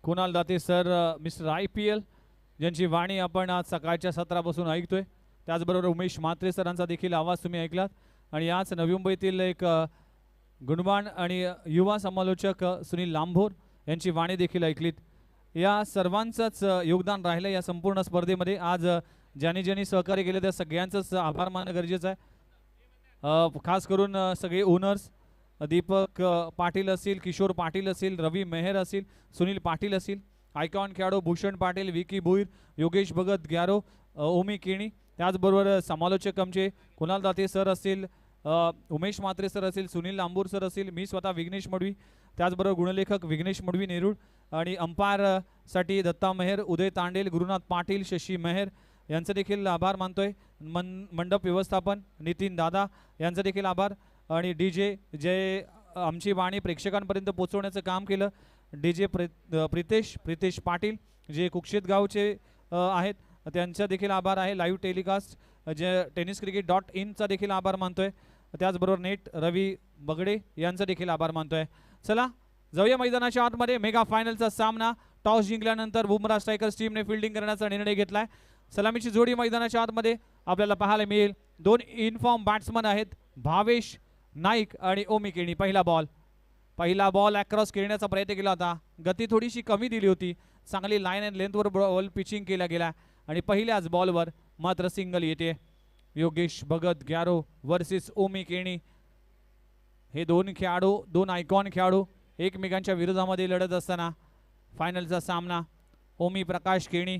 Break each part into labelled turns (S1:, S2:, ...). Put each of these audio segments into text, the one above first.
S1: Kunal Date sir, mister IPL ज्यांची वाणी आपण आज सकाळच्या सत्रापासून ऐकतोय. त्याचबरोबर उमेश म्हात्रे सरांचा देखील आवाज तुम्ही ऐकलात. आणि याच नवी मुंबईतील एक गुणवान आणि युवा समालोचक सुनील लांभोर यांची वाणी देखील ऐकलीत. या सर्वांचंच योगदान राहिलं या संपूर्ण स्पर्धेमध्ये. आज ज्यांनी ज्यांनी सहकार्य केले त्या सगळ्यांचंच आभार मानणं गरजेचं आहे. खास करून सगळे ओनर्स, दीपक पाटील असतील, किशोर पाटील असतील, रवी मेहर असतील, सुनील पाटील असतील, आयकॉन खेळाडू भूषण पाटील, विकी भोईर, योगेश भगत ग्यारो, ओमी केणी, त्याचबरोबर समालोचक आमचे कुणाल दाते सर असतील, उमेश म्हात्रे सर असतील, सुनील लांबूर सर असतील, मी स्वतः विघ्नेश मडवी, त्याचबरोबर गुणलेखक विघ्नेश मडवी नेरूळ आणि अंपायरसाठी दत्ता मेहर, उदय तांडेल, गुरुनाथ पाटील, शशी मेहर यांचं देखील आभार मानतोय. मंडप व्यवस्थापन नितीन दादा यांचं देखील आभार. आणि DJ जे आमची वाणी प्रेक्षकांपर्यंत पोहोचवण्याचं काम केलं, DJ प्रितेश पाटील जे कुक्षेत गावचे आहेत, त्यांचा देखील आभार आहे. लाईव्ह टेलिकास्ट जे tenniscricket.in चा देखील आभार मानतोय. त्याचबरोबर नेट रवी बगडे यांचा देखील आभार मानतोय. चला जाऊया मैदानाच्या आतमध्ये. मेगा फायनलचा सामना. टॉस जिंकल्यानंतर बुमराह स्ट्रायकर्स टीमने फिल्डिंग करण्याचा निर्णय घेतलाय. सलामीची जोडी मैदानाच्या आतमध्ये आपल्याला पाहायला मिळेल. दोन इनफॉर्म बॅट्समन आहेत, भावेश नाईक आणि ओमी केणी. पहिला बॉल अक्रॉस खेळण्याचा प्रयत्न केला होता, गती थोडीशी कमी दिली होती, चांगली लाईन अँड लेंथवर बॉल पिचिंग केला गेला आणि पहिल्याच बॉलवर मात्र सिंगल येते. योगेश भगत ग्यारो वर्सेस ओमी केणी. हे दोन खेळाडू, दोन आयकॉन खेळाडू एकमेकांच्या विरोधामध्ये लढत असताना फायनलचा सामना. ओमी प्रकाश केणी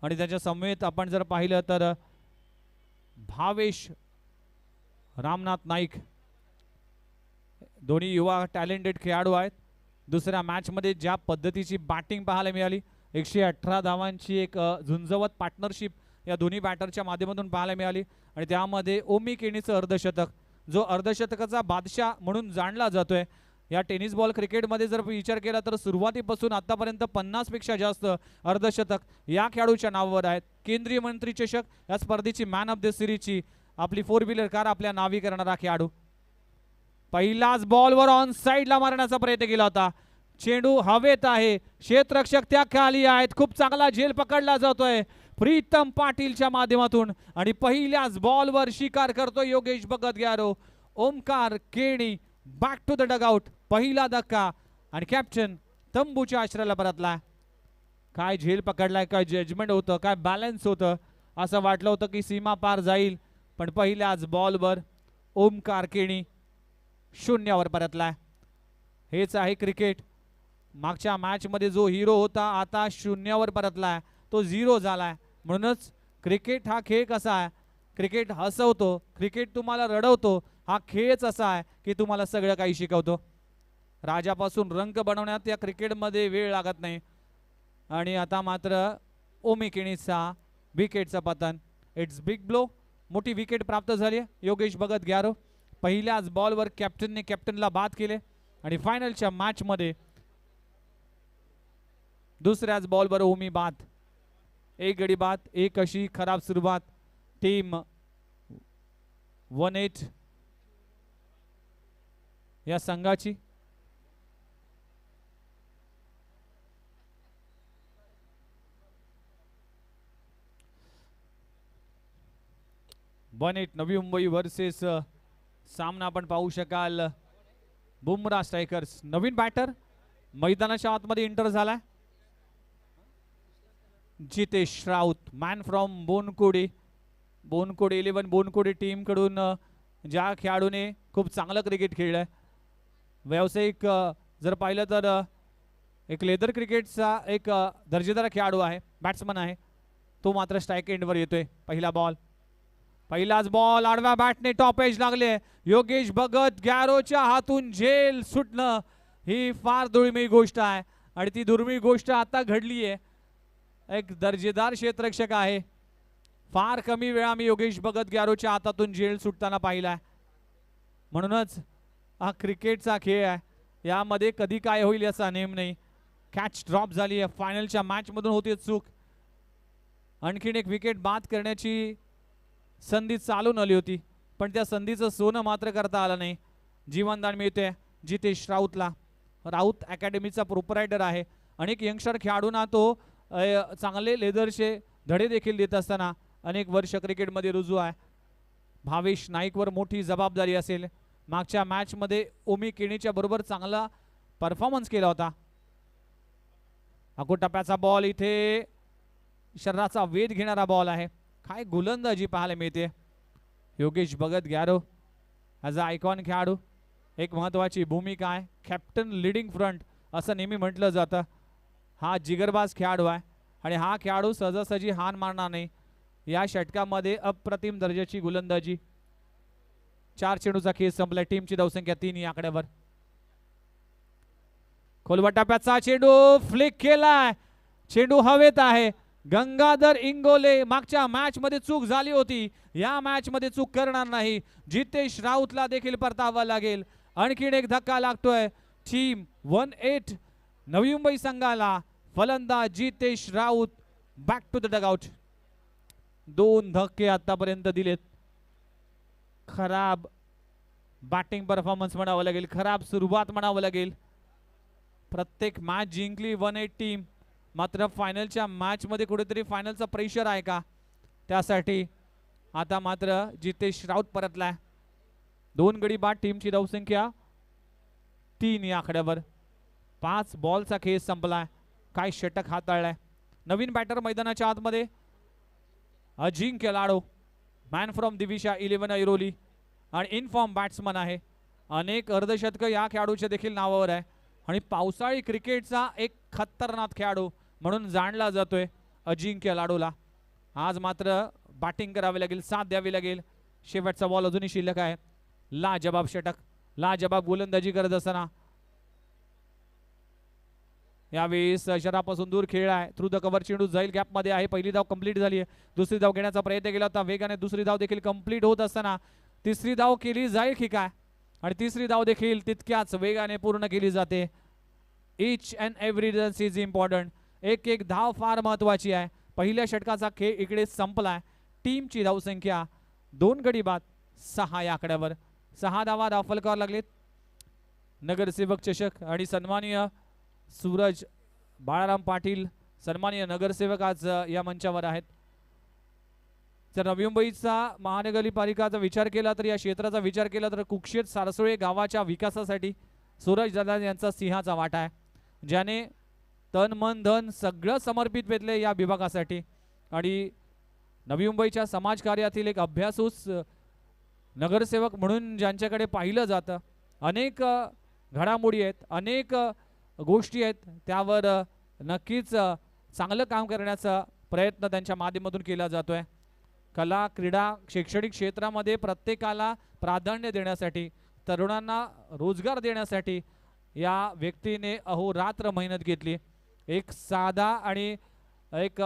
S1: आणि त्याच्या समवेत आपण जर पाहिलं तर भावेश रामनाथ नाईक. दोन्ही युवा टॅलेंटेड खेळाडू आहेत. दुसऱ्या मॅचमध्ये ज्या पद्धतीची बॅटिंग पाहायला मिळाली, 118 धावांची एक झुंजवत पार्टनरशिप या दोन्ही बॅटरच्या माध्यमातून पाहायला मिळाली. आणि त्यामध्ये ओमी केणीचं अर्धशतक, जो अर्धशतकाचा बादशाह म्हणून जाणला जातोय. या टेनिस बॉल क्रिकेटमध्ये जर विचार केला तर सुरुवातीपासून आतापर्यंत 50 पेक्षा जास्त अर्धशतक या खेळाडूच्या नावावर आहेत. केंद्रीय मंत्री चषक या स्पर्धेची मॅन ऑफ द सिरीजची आपली 4 व्हीलर कार आपल्या नावी करणारा खेळाडू. पहिलाच बॉलवर ऑन साइडला मारण्याचा प्रयत्न केला होता. चेंडू हवेत आहे, क्षेत्ररक्षक त्या खाली आहेत. खूप चांगला झेल पकडला जातोय प्रीतम पाटीलच्या माध्यमातून आणि पहिल्याच बॉलवर शिकार करतोय योगेश भगत ग्यारो. Omkar Keni back to the dugout. पहिला धक्का आणि कॅप्टन तंबूच्या आश्रयाला परतला. काय झेल पकडलाय, काय जजमेंट होतं, काय बॅलन्स होतं. असं वाटलं होतं की सीमा पार जाईल, पण पहिल्याच बॉलवर ओमकार केणी शून्यावर परतलाय. हेच आहे क्रिकेट. मागच्या मॅचमध्ये जो हिरो होता आता शून्यावर परतलाय, तो 0 झालाय. म्हणूनच क्रिकेट हा खेळ कसा आहे, क्रिकेट हसवतो, क्रिकेट तुम्हाला रडवतो. हा खेळच असा आहे की तुम्हाला सगळं काही शिकवतो. राजापासून रंक बनवण्यात या क्रिकेटमध्ये वेळ लागत नाही. आणि आता मात्र ओमी केणीचा विकेटचा पतन. It's big blow. मोठी विकेट प्राप्त झाली योगेश भगत ग्यारो. पहिल्याच बॉलवर कॅप्टनला बाद केले आणि फायनलच्या मॅचमध्ये दुसऱ्याच बॉलवर ओमी बाद. एक गडी बाद. एक अशी खराब सुरुवात टीम 1-8 या संघाची. नवी मुंबई वर्सेस सामना आपण पाहू शकाल. बुमराह स्ट्रायकर्स नवीन बॅटर मैदानाच्या आतमध्ये एंटर झालाय. Jitesh Raut, man from Bonkodi 11 Bonkodi team कडून ज्या खेळाडूने खूप चांगलं क्रिकेट खेळलंय. व्यावसायिक जर पाहिलं तर एक लेदर क्रिकेटचा एक दर्जेदार खेळाडू आहे, बॅट्समन आहे. तो मात्र स्ट्राईक एंडवर येतोय. पहिलाच बॉल आडव्या बॅटने टॉप एज लागले. योगेश भगत ग्यारोच्या हातून झेल सुटणं ही फार दुर्मिळ गोष्ट आहे आणि ती दुर्मिळ गोष्ट आता घडली आहे. एक दर्जेदार क्षेत्ररक्षक आहे. फार कमी वेळा मी योगेश भगत ग्यारोच्या हातातून झेल सुटताना पाहिलाय. म्हणूनच हा क्रिकेटचा खेळ आहे, यामध्ये कधी काय होईल याचा नेम नाही. कॅच ड्रॉप झाली आहे. फायनलच्या मॅच मधून होती चूक. आणखीन एक विकेट बाद करण्याची संधी चालून आली होती, पण त्या संधीचं सोनं मात्र करता आलं नाही. जीवनदान मिळते जितेश राऊतला. राऊत अकॅडमीचा प्रोपरायटर आहे अनेक यंगस्टर खेळाडूंना तो चांगले लेदरचे धडे देखील देत असताना अनेक वर्ष क्रिकेटमध्ये रुजू आहे. भावेश नाईकवर मोठी जबाबदारी असेल. मागच्या मॅचमध्ये ओमी केणीच्या बरोबर चांगला परफॉर्मन्स केला होता. अकोट टप्प्याचा बॉल इथे शरीराचा वेध घेणारा बॉल आहे. काय गोलंदाजी पाहायला मिळते. योगेश भगत गॅरो ॲज अ आयकॉन खेळाडू, एक महत्त्वाची भूमिका आहे. कॅप्टन लीडिंग फ्रंट असं नेहमी म्हटलं जातं. हा जिगरबाज खेळाडू आहे आणि हा खेळाडू सहजासहजी हान मारणार नाही. या षटकामध्ये अप्रतिम दर्जाची गोलंदाजी. 4 चेंडूचा खेळ संपला. टीमची धावसंख्या 3 या आकड्यावर. खोलवा टप्प्याचा चेंडू फ्लिक केलाय. चेंडू हवेत आहे. गंगाधर इंगोले मागच्या मॅच मध्ये चूक झाली होती, या मॅच मध्ये चूक करणार नाही. जितेश राऊतला देखील परतावा लागेल. आणखीन एक धक्का लागतोय टीम 18 नवी मुंबई संघाला. फलंदाज Jitesh Raut back to the dugout. 2 धक्के आतापर्यंत दिलेत. खराब बॅटिंग परफॉर्मन्स म्हणावं लागेल, खराब सुरुवात म्हणावं लागेल. प्रत्येक मॅच जिंकली 18 टीम, मात्र फायनलच्या मॅच मध्ये कुठेतरी फायनलचा प्रेशर आहे का, त्यासाठी आता मात्र जितेश राऊत परतलाय. 2 गडी बाद. टीमची धावसंख्या 3 या आकड्यावर. 5 बॉलचा खेळ संपलाय. काय षटक हाताळलाय. नवीन बॅटर मैदानाच्या आतमध्ये अजिंक्य लाडो, मॅन फ्रॉम दिविशा 11 ऐरोली आणि इनफॉर्म बॅट्समन आहे. अनेक अर्धशतक या खेळाडूच्या देखील नावावर आहे आणि पावसाळी क्रिकेटचा एक खतरनाक खेळाडू म्हणून जाणला जातोय अजिंक्य लाडोला. आज मात्र बॅटिंग करावी लागेल, साथ द्यावी लागेल. शेवटचा बॉल अजूनही शिल्लक आहे. लाजबाब षटक, लाजबाब गोलंदाजी करत असताना यावेळेस शरापासून दूर खेळ आहे. थ्रू द कव्हर चेंडू जाईल गॅप मध्ये आहे. पहिली धाव कंप्लीट झाली आहे. दुसरी धाव घेण्याचा प्रयत्न केला होता वेगाने. दुसरी धाव देखील कंप्लीट होत असताना तिसरी धाव केली जाईल की काय, आणि तिसरी धाव देखील तितक्याच वेगाने पूर्ण केली जाते. Each and every run is important. एक एक धाव फार महत्वाची आहे. पहिल्या षटकाचा खेळ इकडे संपलाय. टीमची धावसंख्या 2 गडी बाद 6 या आकड्यावर. 6 धावा दाफल करावे लागलेत. नगरसेवक चषक आणि सन्माननीय सूरज बाळाराम पाटील सन्माननीय नगरसेवक आज या मंचावर आहेत. जर नवी मुंबईचा महानगरपालिकाचा विचार केला तर, या क्षेत्राचा विचार केला तर कुक्षेत सारसोळे गावाच्या विकासासाठी सूरज दादा यांचा सिंहाचा वाटा आहे, ज्याने तन मन धन सगळं समर्पित केले या विभागासाठी. आणि नवी मुंबईच्या समाजकार्यातील एक अभ्यासूस नगरसेवक म्हणून ज्यांच्याकडे पाहिलं जातं. अनेक घडामोडी आहेत, अनेक गोष्टी आहेत, त्यावर नक्कीच चांगलं काम करण्याचा प्रयत्न त्यांच्या माध्यमातून केला जातोय. कला, क्रीडा, शैक्षणिक क्षेत्रामध्ये प्रत्येकाला प्राधान्य देण्यासाठी, तरुणांना रोजगार देण्यासाठी या व्यक्तीने अहोरात्र मेहनत घेतली. एक साधा आणि एक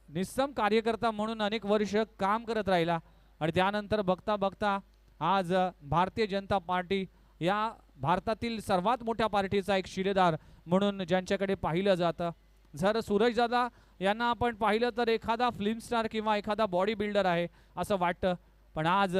S1: निस्सम कार्यकर्ता म्हणून अनेक वर्ष काम करत राहिला आणि त्यानंतर बघता बघता आज भारतीय जनता पार्टी या भारतातील सर्वात मोठ्या पार्टीचा एक शिलेदार म्हणून ज्यांच्याकडे पाहिलं जातं. जर सूरज दादा यांना आपण पाहिलं तर एखादा फिल्म स्टार किंवा एखादा बॉडी बिल्डर आहे असं वाटतं, पण आज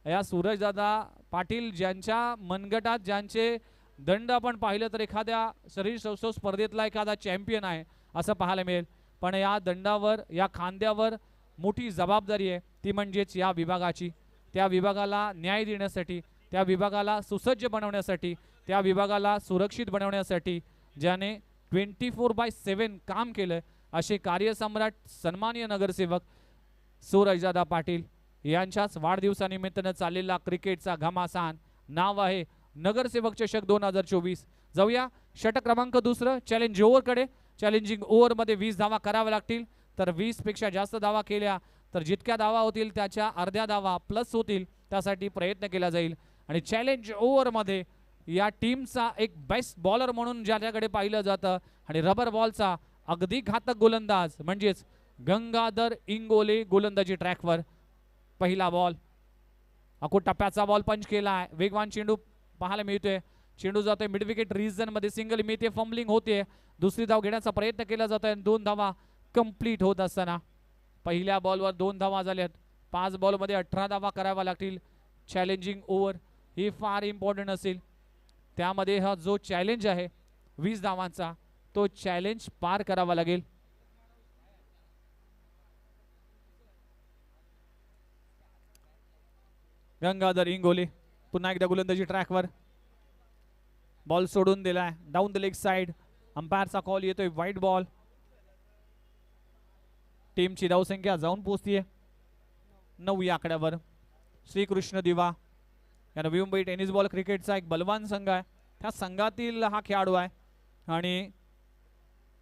S1: या सूरज दादा पाटील ज्यांच्या मनगटात ज्यांचे दंड आपण पाहिलं तर एखाद्या शरीर सौष्ठव स्पर्धेतला एखादा चॅम्पियन आहे असं पाहायला मिळेल. पण या दंडावर, या खांद्यावर मोठी जबाबदारी आहे, ती म्हणजेच या विभागाची. त्या विभागाला न्याय देण्यासाठी, त्या विभागाला सुसज्ज बनवण्यासाठी, त्या विभागाला सुरक्षित बनवण्यासाठी ज्याने 24/7 काम केलं, असे कार्यसम्राट सन्माननीय नगरसेवक सूरजदादा पाटील यांच्याच वाढदिवसानिमित्तानं चाललेला क्रिकेटचा घमासान नाव आहे नगरसेवक चषक 2024. जाऊया षटक क्रमांक 2 चॅलेंज ओव्हरकडे. चॅलेंजिंग ओव्हरमध्ये 20 धावा कराव्या लागतील, तर 20 पेक्षा जास्त धावा केल्या तर जितक्या धावा होतील त्याच्या अर्ध्या धावा प्लस होतील, त्यासाठी प्रयत्न केला जाईल. आणि चॅलेंज ओव्हरमध्ये या टीमचा एक बेस्ट बॉलर म्हणून ज्याच्याकडे पाहिलं जातं आणि रबर बॉलचा अगदी घातक गोलंदाज म्हणजेच गंगाधर इंगोले गोलंदाजी ट्रॅकवर. पहिला बॉल, अकोट टप्प्याचा बॉल पंच केला आहे. वेगवान चेंडू पाहायला मिळतोय. चेंडू जातोय मिड विकेट रीजन मध्ये, सिंगल मिळते, फंबलिंग होते. दुसरी धाव घेण्याचा प्रयत्न केला जातोय. 2 धावा कंप्लीट होत असताना पहिल्या बॉलवर 2 धावा झाल्यात. 5 बॉलमध्ये 18 धावा कराव्या लागतील. चॅलेंजिंग ओव्हर ही फार इम्पॉर्टंट असेल. त्यामध्ये हा जो चॅलेंज आहे 20 धावांचा, तो चॅलेंज पार करावा लागेल. गंगाधर इंगोले पुन्हा एकदा गोलंदाजी ट्रॅकवर. बॉल सोडून दिलाय डाऊन द लेग साइड. अंपायरचा कॉल येतोय वाईट बॉल. टीमची धावसंख्या जाऊन पोहोचतीये 9 या आकड्यावर. श्रीकृष्ण दिवा या नवी मुंबई टेनिस बॉल क्रिकेटचा एक बलवान संघ आहे. त्या संघातील हा खेळाडू आहे आणि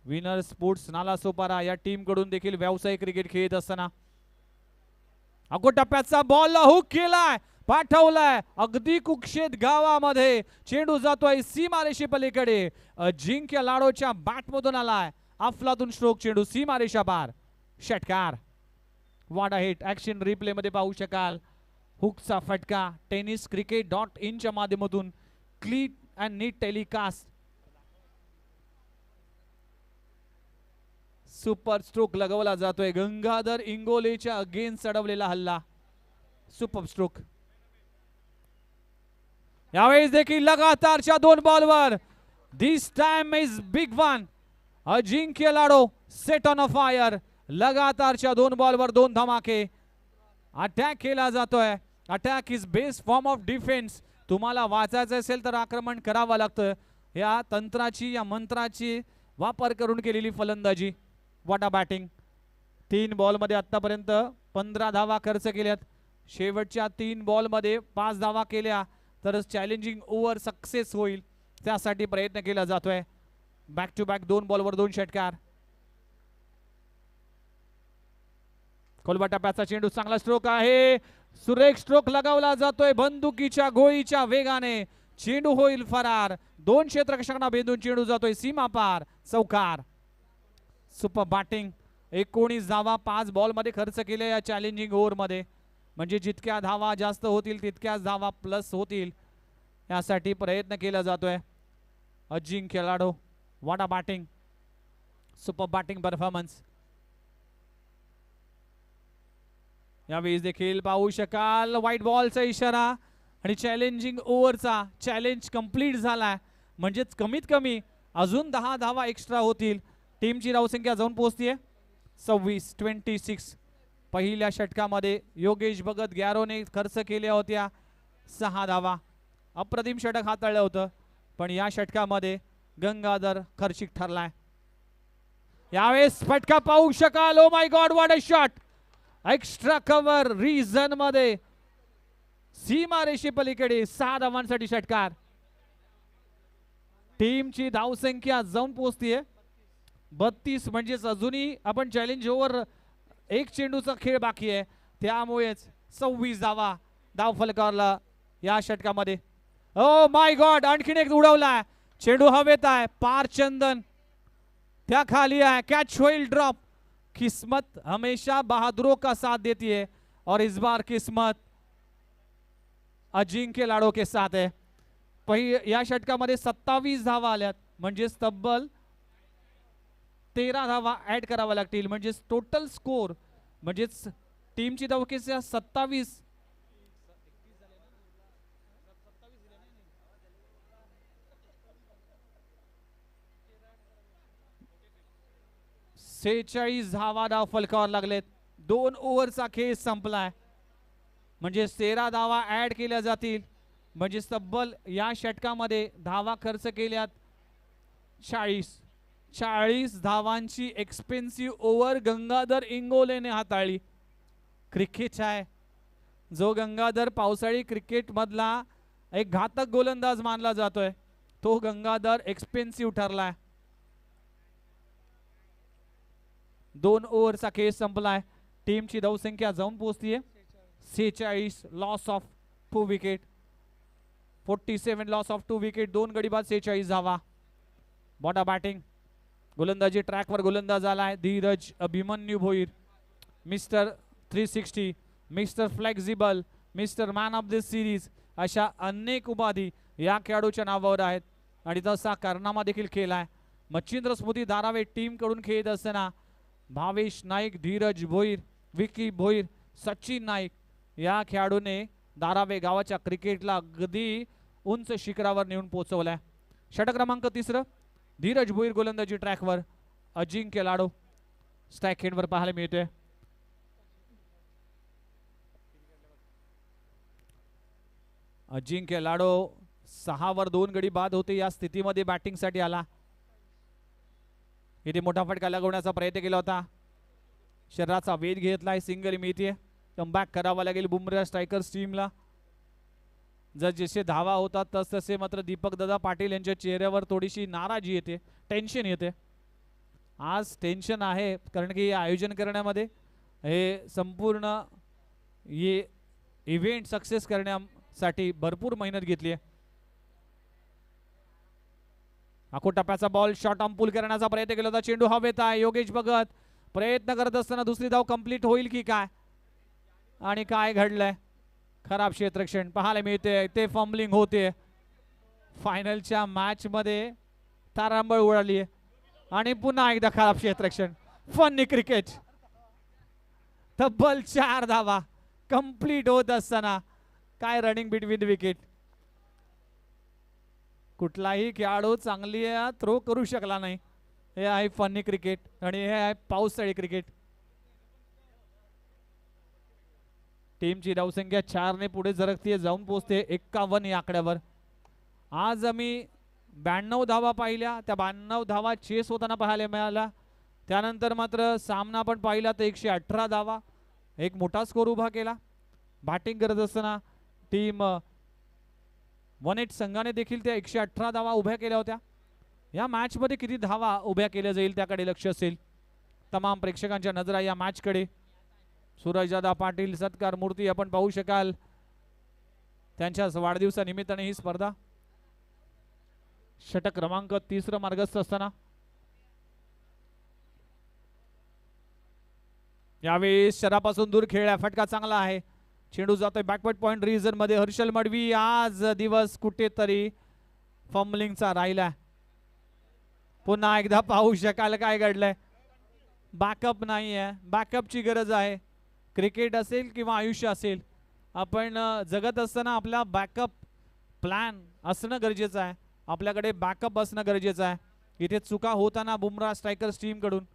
S1: विनर स्पोर्ट्स नालासोपारा या टीम कडून देखील व्यावसायिक क्रिकेट खेळत असताना अगो टप्प्याचा बॉल हुक केलाय, पाठवलाय अगदी कुक्षेत गावामध्ये. चेंडू जातोय सीमारेषे पलीकडे. अजिंक्य लाडोच्या बॅट मधून आलाय अफलातून स्ट्रोक. चेंडू सीमारेषा पार. षटकार. वाडा हिट ऍक्शन रिप्ले मध्ये पाहू शकाल. हुकचा फटका. tenniscricket.in च्या माध्यमातून clean and neat telecast. Super stroke लगवला जातोय. गंगाधर इंगोलेच्या अगेन्स्ट चढवलेला हल्ला. Super stroke. यावेळेस देखील लगातारच्या 2 बॉलवर. This time is big one. Ajinkya Lado set on a fire. लगातारच्या 2 बॉलवर 2 धमाके. अटॅक केला जातोय. Attack is best form of defence. तुम्हाला वाचायचं असेल तर आक्रमण करावं लागतं. या तंत्राची या मंत्राची वापर करून केलेली फलंदाजी. वाटा बॅटिंग. 3 बॉलमध्ये आतापर्यंत 15 धावा खर्च केल्यात. शेवटच्या 3 बॉलमध्ये 5 धावा केल्या तरच चॅलेंजिंग ओव्हर सक्सेस होईल. त्यासाठी प्रयत्न केला जातोय. बॅक टू बॅक 2 बॉलवर 2 षटकार. खोलवा टप्प्याचा चेंडू. चांगला स्ट्रोक आहे. सुरेख स्ट्रोक लगावला जातोय बंदुकीच्या गोळीच्या वेगाने. चेंडू होईल फरार. 2 क्षेत्ररक्षकांना भेदून चेंडू जातोय सीमा पार. चौकार. Super batting. 19 धावा 5 बॉल मध्ये खर्च केले या चॅलेंजिंग ओव्हर मध्ये. म्हणजे जितक्या धावा जास्त होतील तितक्याच धावा प्लस होतील यासाठी प्रयत्न केला जातोय. अजिंक्य लाडो. वाटा बॅटिंग. Super batting performance. यावेळी देखील पाहू शकाल व्हाईट बॉलचा इशारा आणि चॅलेंजिंग ओव्हरचा चॅलेंज कंप्लीट झाला. म्हणजेच कमीत कमी अजून 10 धावा एक्स्ट्रा होतील. टीमची धावसंख्या जाऊन पोहोचतीये 26. पहिल्या षटकामध्ये योगेश भगत गॅरोने खर्च केल्या होत्या 6 धावा. अप्रतिम षटक हाताळलं होतं पण या षटकामध्ये गंगाधर खर्चिक ठरलाय. यावेळेस फटका पाहू शकाल. Oh my God what a shot. Extra cover reason मध्ये सीमारेषे पलीकडे 6 धावांसाठी षटकार. टीमची धावसंख्या जाऊन पोहोचतीये 32. म्हणजेच अजूनही आपण चॅलेंज ओव्हर 1 चेंडूचा खेळ बाकी आहे. त्यामुळेच 26 धावा धाव फलकावला या षटकामध्ये. Oh my God. आणखीन एक उडवलाय. चेंडू हवेत आहे. पार चंदन त्या खाली आहे. कॅच होईल ड्रॉप. किस्मत हमेशा बहादुरों का साथ देती है और इस बार किस्मत अजिंक्य लाडो के साथ है. या षटकामध्ये 27 धावा आल्यात. म्हणजेच तब्बल 13 धावा ऍड करावा लागतील. म्हणजेच टोटल स्कोर म्हणजेच टीमची धावसंख्या 27. सेहेचाळीस धावा धाव फलकावर लागलेत. 2 ओव्हरचा खेळ संपलाय. म्हणजे 13 धावा ऍड केल्या जातील. म्हणजे तब्बल या षटकामध्ये धावा खर्च केल्यात 40 धावांची एक्सपेन्सिव्ह ओव्हर गंगाधर इंगोलेने हाताळली. क्रिकेट आहे जो गंगाधर पावसाळी क्रिकेट मधला एक घातक गोलंदाज मानला जातोय तो गंगाधर एक्सपेन्सिव्ह ठरलाय. 2 ओव्हरचा खेळ संपलाय. टीमची धावसंख्या जाऊन पोहोचतीये 46. Loss of 2 wicket. 47 loss of 2 wicket. 2 गडी बाद 46 धावा. बॉटा बॅटिंग. गोलंदाजी ट्रॅकवर गोलंदाज आलाय Dheeraj Abhimanyu Bhoir. Mister 360, mister flexible, mister man of this series अशा अनेक उपाधी या खेळाडूच्या नावावर आहेत आणि तसा कारनामा देखील केलाय. मच्छिंद्र स्मृती धारावे टीम कडून खेळत असताना भावेश नाईक, धीरज भोईर, विकी भोईर, सचिन नाईक या खेळाडूने धारावे गावाच्या क्रिकेटला अगदी उंच शिखरावर नेऊन पोहोचवलाय. षटक क्रमांक 3 धीरज भोईर गोलंदाजी ट्रॅकवर, अजिंक्य लाडो स्ट्राईक एंडवर पाहायला मिळतोय. अजिंक्य लाडो 6 वर 2 गडी बाद होते या स्थितीमध्ये बॅटिंग साठी आला. इथे मोठा फटका लगवण्याचा प्रयत्न केला होता, शरीराचा वेध घेतलाय, सिंगल मिळते. कमबॅक करावा लागेल बुमराह स्ट्रायकर्स टीमला. जसे धावा होतात तस तसे मात्र दीपक दादा पाटील यांच्या चेहऱ्यावर थोडीशी नाराजी येते, टेन्शन येते. आज टेन्शन आहे कारण की आयोजन करण्यामध्ये हे संपूर्ण हे इव्हेंट सक्सेस करण्यासाठी भरपूर मेहनत घेतली आहे. आखो टप्प्याचा बॉल शॉर्ट आर्म पुल करण्याचा प्रयत्न केला होता, चेंडू हवेत आहे. योगेश भगत प्रयत्न करत असताना दुसरी धाव कंप्लीट होईल की काय, आणि काय घडलंय, खराब क्षेत्ररक्षण पाहायला मिळते. ते फंबलिंग होते. फायनलच्या मॅच मध्ये तारांबळ उडाली आहे आणि पुन्हा एकदा खराब क्षेत्ररक्षण. फनी क्रिकेट, तब्बल 4 धावा कंप्लीट होत असताना काय रनिंग बिटवीन विकेट. कुठलाही खेळाडू चांगली थ्रो करू शकला नाही. हे आहे फनी क्रिकेट आणि हे आहे पावसाळी क्रिकेट. टीमची धावसंख्या 4 ने पुढे सरकते, जाऊन पोहोचते 51 या आकड्यावर. आज आम्ही 92 धावा पाहिल्या, त्या 92 धावा चेस होताना पाहायला मिळाला. त्यानंतर मात्र सामना पण पाहिला तर 118 धावा, एक मोठा स्कोर उभा केला. बॅटिंग करत असताना टीम 1-8 संघाने देखील त्या 118 धावा उभ्या केल्या होत्या. या मॅच मध्ये किती धावा उभ्या केल्या जाईल त्याकडे लक्ष असेल तमाम प्रेक्षकांच्या नजरा या मॅच कडे. सूरजदादा पाटील सत्कार मूर्ती आपण पाहू शकाल, त्यांच्या वाढदिवसानिमित्ताने ही स्पर्धा. षटक क्रमांक 3 मार्गस्थ असताना यावेळी शरापासून दूर खेळला, फटका चांगला आहे. चेंडू जातोय बॅकवर्ड पॉइंट रिजन मध्ये. हर्षल मडवी आज दिवस कुठेतरी फंबलिंगचा राहिला. पुन्हा एकदा पाहू शकाल काय घडलंय. बॅकअप नाही आहे, बॅकअपची गरज आहे. क्रिकेट असेल किंवा आयुष्य असेल, आपण जगत असताना आपला बॅकअप प्लॅन असणं गरजेचं आहे. आपल्याकडे बॅकअप असणं गरजेचं आहे. इथे चुका होताना बुमराह स्ट्रायकर्स टीम कडून.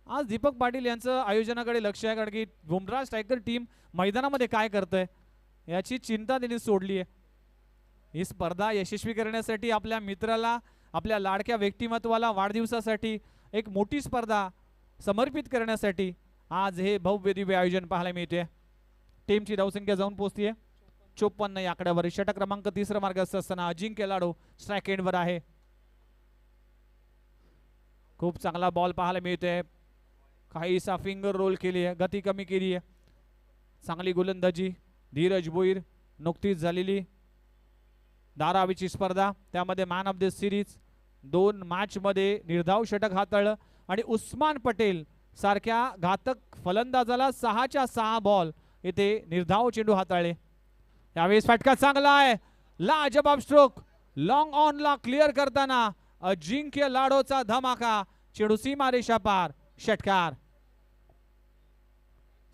S1: आज दीपक पाटील यांचं आयोजनाकडे लक्ष आहे, कारण की बुमराह स्ट्रायकर टीम मैदानामध्ये काय करतंय याची चिंता त्यांनी सोडली आहे. ही स्पर्धा यशस्वी करण्यासाठी आपल्या मित्राला, आपल्या लाडक्या व्यक्तिमत्वाला वाढदिवसासाठी एक मोठी स्पर्धा समर्पित करण्यासाठी आज हे भव्य दिव्य आयोजन पाहायला मिळते. टीमची धावसंख्या जाऊन पोहोचतीये 54 या आकड्यावर. षटक क्रमांक 3 मार्गस्थ असताना अजिंक्य लाडो स्ट्राईक एंडवर आहे. खूप चांगला बॉल पाहायला मिळतोय. काहीसा फिंगर रोल केली आहे, गती कमी केली आहे. चांगली गोलंदाजी धीरज भोईर. नुकतीच झालेली धारावीची स्पर्धा, त्यामध्ये man of the series 2 match मध्ये निर्धाव षटक हाताळलं आणि उस्मान पटेल सारख्या घातक फलंदाजाला 6च्या 6 बॉल इथे निर्धाव चेंडू हाताळले. यावेळेस फटका चांगला आहे, लाजबाब स्ट्रोक लॉंग ऑन ला क्लिअर करताना अजिंक्य लाडोचा धमाका. चेंडू सीमारेषा पार, षटकार.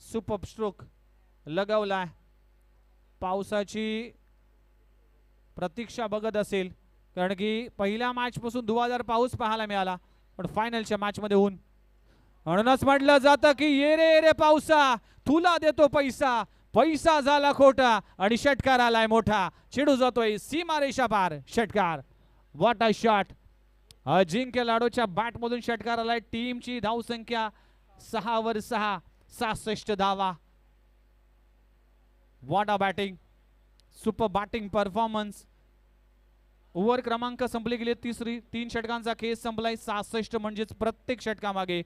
S1: सुपर स्ट्रोक लगवलाय. पावसाची प्रतीक्षा बघत असेल, कारण की पहिल्या मॅच पासून धुवाधार पाऊस पाहायला मिळाला, पण फायनलच्या मॅच मध्ये होऊन म्हणूनच म्हटलं जातं की ये रे ये रे पावसा, तुला देतो पैसा, पैसा झाला खोटा आणि षटकार आलाय मोठा. चेंडू जातोय सीमारेषा पार, षटकार. What a shot. अजिंक्य लाडोच्या बॅट मधून षटकार आलाय. टीमची धावसंख्या 6 वर 6, 66 धावा. What a batting, super batting performance. Over क्रमांक संपली गेली 3 षटकांचा खेळ संपलाय. 66 म्हणजेच प्रत्येक षटकामागे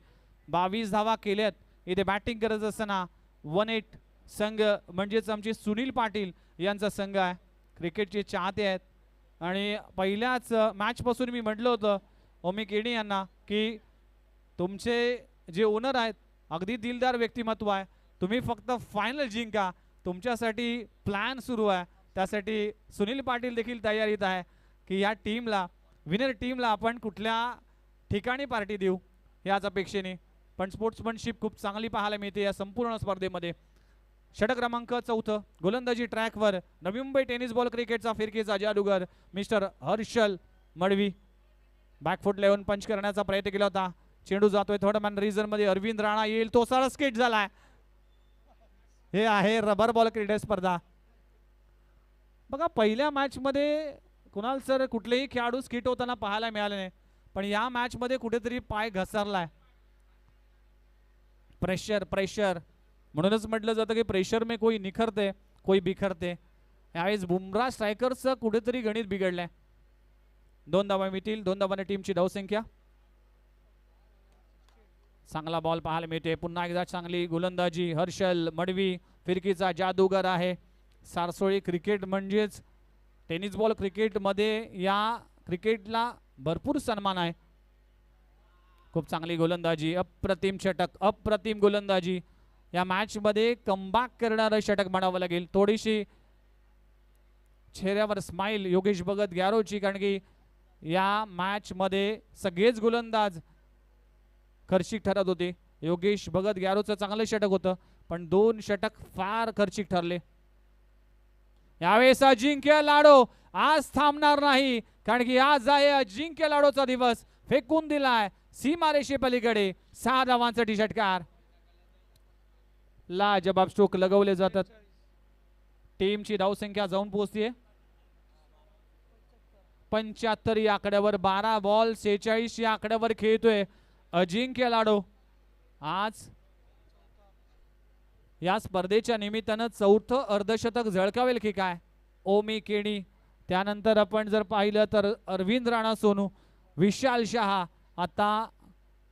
S1: 22 धावा केल्यात. इथे बॅटिंग करत असताना 1-8 संघ म्हणजेच आमचे सुनील पाटील यांचा संघ आहे. क्रिकेटचे चाहते आहेत आणि पहिल्याच मॅच पासून मी म्हटलं होतं ओमी केणी यांना की तुमचे जे ओनर आहेत अगदी दिलदार व्यक्तिमत्व आहे, तुम्ही फक्त फायनल जिंका, तुमच्यासाठी प्लॅन सुरू आहे. त्यासाठी सुनील पाटील देखील तयारीत आहे की या टीमला, विनर टीमला आपण कुठल्या ठिकाणी पार्टी देऊ याच अपेक्षेने. पण स्पोर्ट्समनशिप खूप चांगली पाहायला मिळते या संपूर्ण स्पर्धेमध्ये. षटक क्रमांक 4 गोलंदाजी ट्रॅकवर नवी मुंबई टेनिस बॉल क्रिकेटचा फिरकीचा जादूगर mister Harshal Madvi. Back foot level punch करण्याचा प्रयत्न केला होता. चेंडू जातोय थर्ड मॅन रिझन मध्ये. अरविंद राणा येईल तो सरळ स्किट झालाय. हे आहे रबर बॉल क्रीडा स्पर्धा. बघा पहिल्या मॅच मध्ये कुणाल सर कुठलेही खेळाडू स्किट होताना पाहायला मिळाले नाही, पण या मॅच मध्ये कुठेतरी पाय घसरलाय. प्रेशर प्रेशर म्हणूनच म्हटलं जातं की प्रेशर में कोई निखरते कोई बिखरते. यावेळेस बुमराह स्ट्रायकरचं कुठेतरी गणित बिघडलंय. 2 धावा मिळतील. 2 धावाने टीमची धावसंख्या. चांगला बॉल पाहायला मिळते. पुन्हा एकदा चांगली गोलंदाजी. हर्षल मडवी फिरकीचा जादूगर आहे. सारसोळी क्रिकेट म्हणजेच टेनिस बॉल क्रिकेटमध्ये या क्रिकेटला भरपूर सन्मान आहे. खूप चांगली गोलंदाजी. अप्रतिम षटक. अप्रतिम गोलंदाजी. या मॅच मध्ये कमबॅक करणारं षटक म्हणावं लागेल. थोडीशी चेहऱ्यावर स्माइल योगेश भगत गॅरोची, कारण की या मॅच मध्ये सगळेच गोलंदाज खर्चिक ठरत होते. योगेश भगत गॅरोचं चांगलं षटक होतं, पण 2 षटक फार खर्चिक ठरले. यावेळेस अजिंक्य लाडो आज थांबणार नाही, कारण की आज आहे अजिंक्य लाडोचा दिवस. फेकून दिलाय सीमारेषे पलीकडे. 6 धावांसाठी षटकार. लाजबाब स्ट्रोक लगवले जातात. टीमची धावसंख्या जाऊन पोहोचतीये 75 या आकड्यावर. 12 बॉल 46 या आकड्यावर खेळतोय अजिंक्य लाडो. आज या स्पर्धेच्या निमित्तानं 4थं अर्धशतक झळकावेल की काय ओमी केणी. त्यानंतर आपण जर पाहिलं तर अरविंद राणा सोनू, विशाल शहा. आता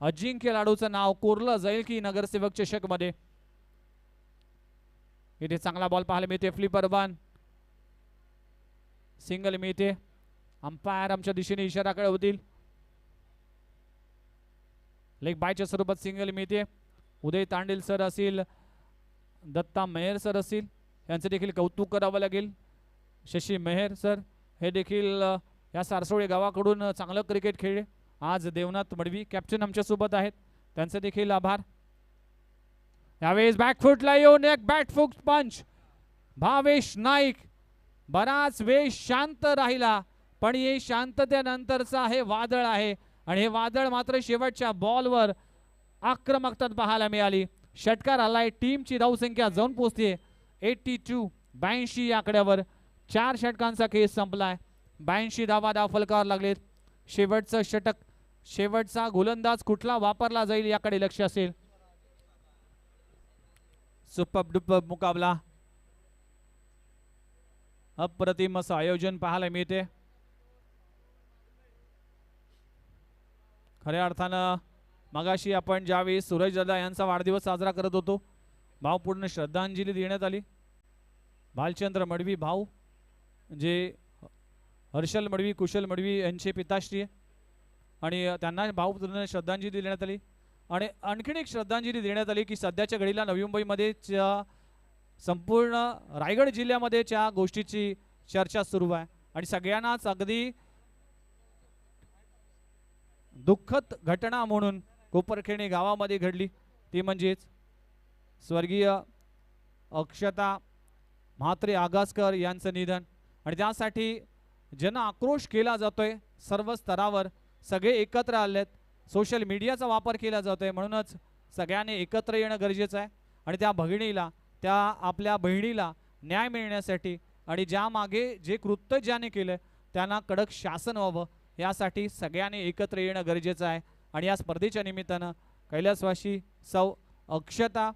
S1: अजिंक्य लाडोचं नाव कोरलं जाईल की नगरसेवक चषक मध्ये. इथे चांगला बॉल पाहायला मिळते. फ्लिपर वन सिंगल मिळते. अंपायर आमच्या दिशेने इशारा कळवतील. लेग बायच्या स्वरूपात सिंगल मिळते. उदय तांडेल सर असतील, दत्ता मेहर सर असतील, यांचे देखील कौतुक करावं लागेल. शशी मेहर सर हे देखील या सारसोळे गावाकडून चांगलं क्रिकेट खेळले. आज देवनाथ मडवी कॅप्टन आमच्या सोबत आहेत, त्यांचे देखील आभार. यावेळेस बॅकफुटला येऊन एक बॅटफुट पंच. भावेश नाईक बराच वेळ शांत राहिला, पण हे शांततेनंतरचा हे वादळ आहे, आणि हे वादळ मात्र शेवटच्या बॉलवर आक्रमकता पाहायला मिळाली. षटकार आलाय. टीमची धावसंख्या जाऊन पोहोचते 82 आकड्यावर. 4 षटकांचा खेळ संपलाय. 82 धावा फलकावर लागलेत. शेवटचं षटक, शेवटचा गोलंदाज कुठला वापरला जाईल याकडे लक्ष असेल. सुपर डुपर मुकाबला. अप्रतिम असं आयोजन पाहायला मिळते. खऱ्या अर्थानं मगाशी आपण ज्यावेळी सूरज दादा यांचा वाढदिवस साजरा करत होतो, भावपूर्ण श्रद्धांजली देण्यात आली. भालचंद्र मडवी भाऊ जे हर्षल मडवी, कुशल मडवी यांचे पिताश्री, आणि त्यांना भावपूर्ण श्रद्धांजली देण्यात आली. आणि आणखीन एक श्रद्धांजली देण्यात आली की सध्याच्या घडीला नवी मुंबईमध्ये संपूर्ण रायगड जिल्ह्यामध्ये त्या गोष्टीची चर्चा सुरू आहे, आणि सगळ्यांनाच अगदी दुःखद घटना म्हणून कोपरखेणे गावामध्ये घडली. ती म्हणजेच स्वर्गीय अक्षता म्हात्रे आगासकर यांचं निधन, आणि त्यासाठी जन आक्रोश केला जातोय सर्व स्तरावर. सगळे एकत्र आलेत. सोशल मीडियाचा वापर केला जातोय, म्हणूनच सगळ्यांनी एकत्र येणं गरजेचं आहे. आणि त्या भगिनीला, त्या आपल्या बहिणीला न्याय मिळण्यासाठी, आणि ज्या मागे जे कृत्य ज्याने केलं त्यांना कडक शासन व्हावं, यासाठी सगळ्यांनी एकत्र येणं गरजेचं आहे. आणि या स्पर्धेच्या निमित्तानं कैलासवासी सौ अक्षता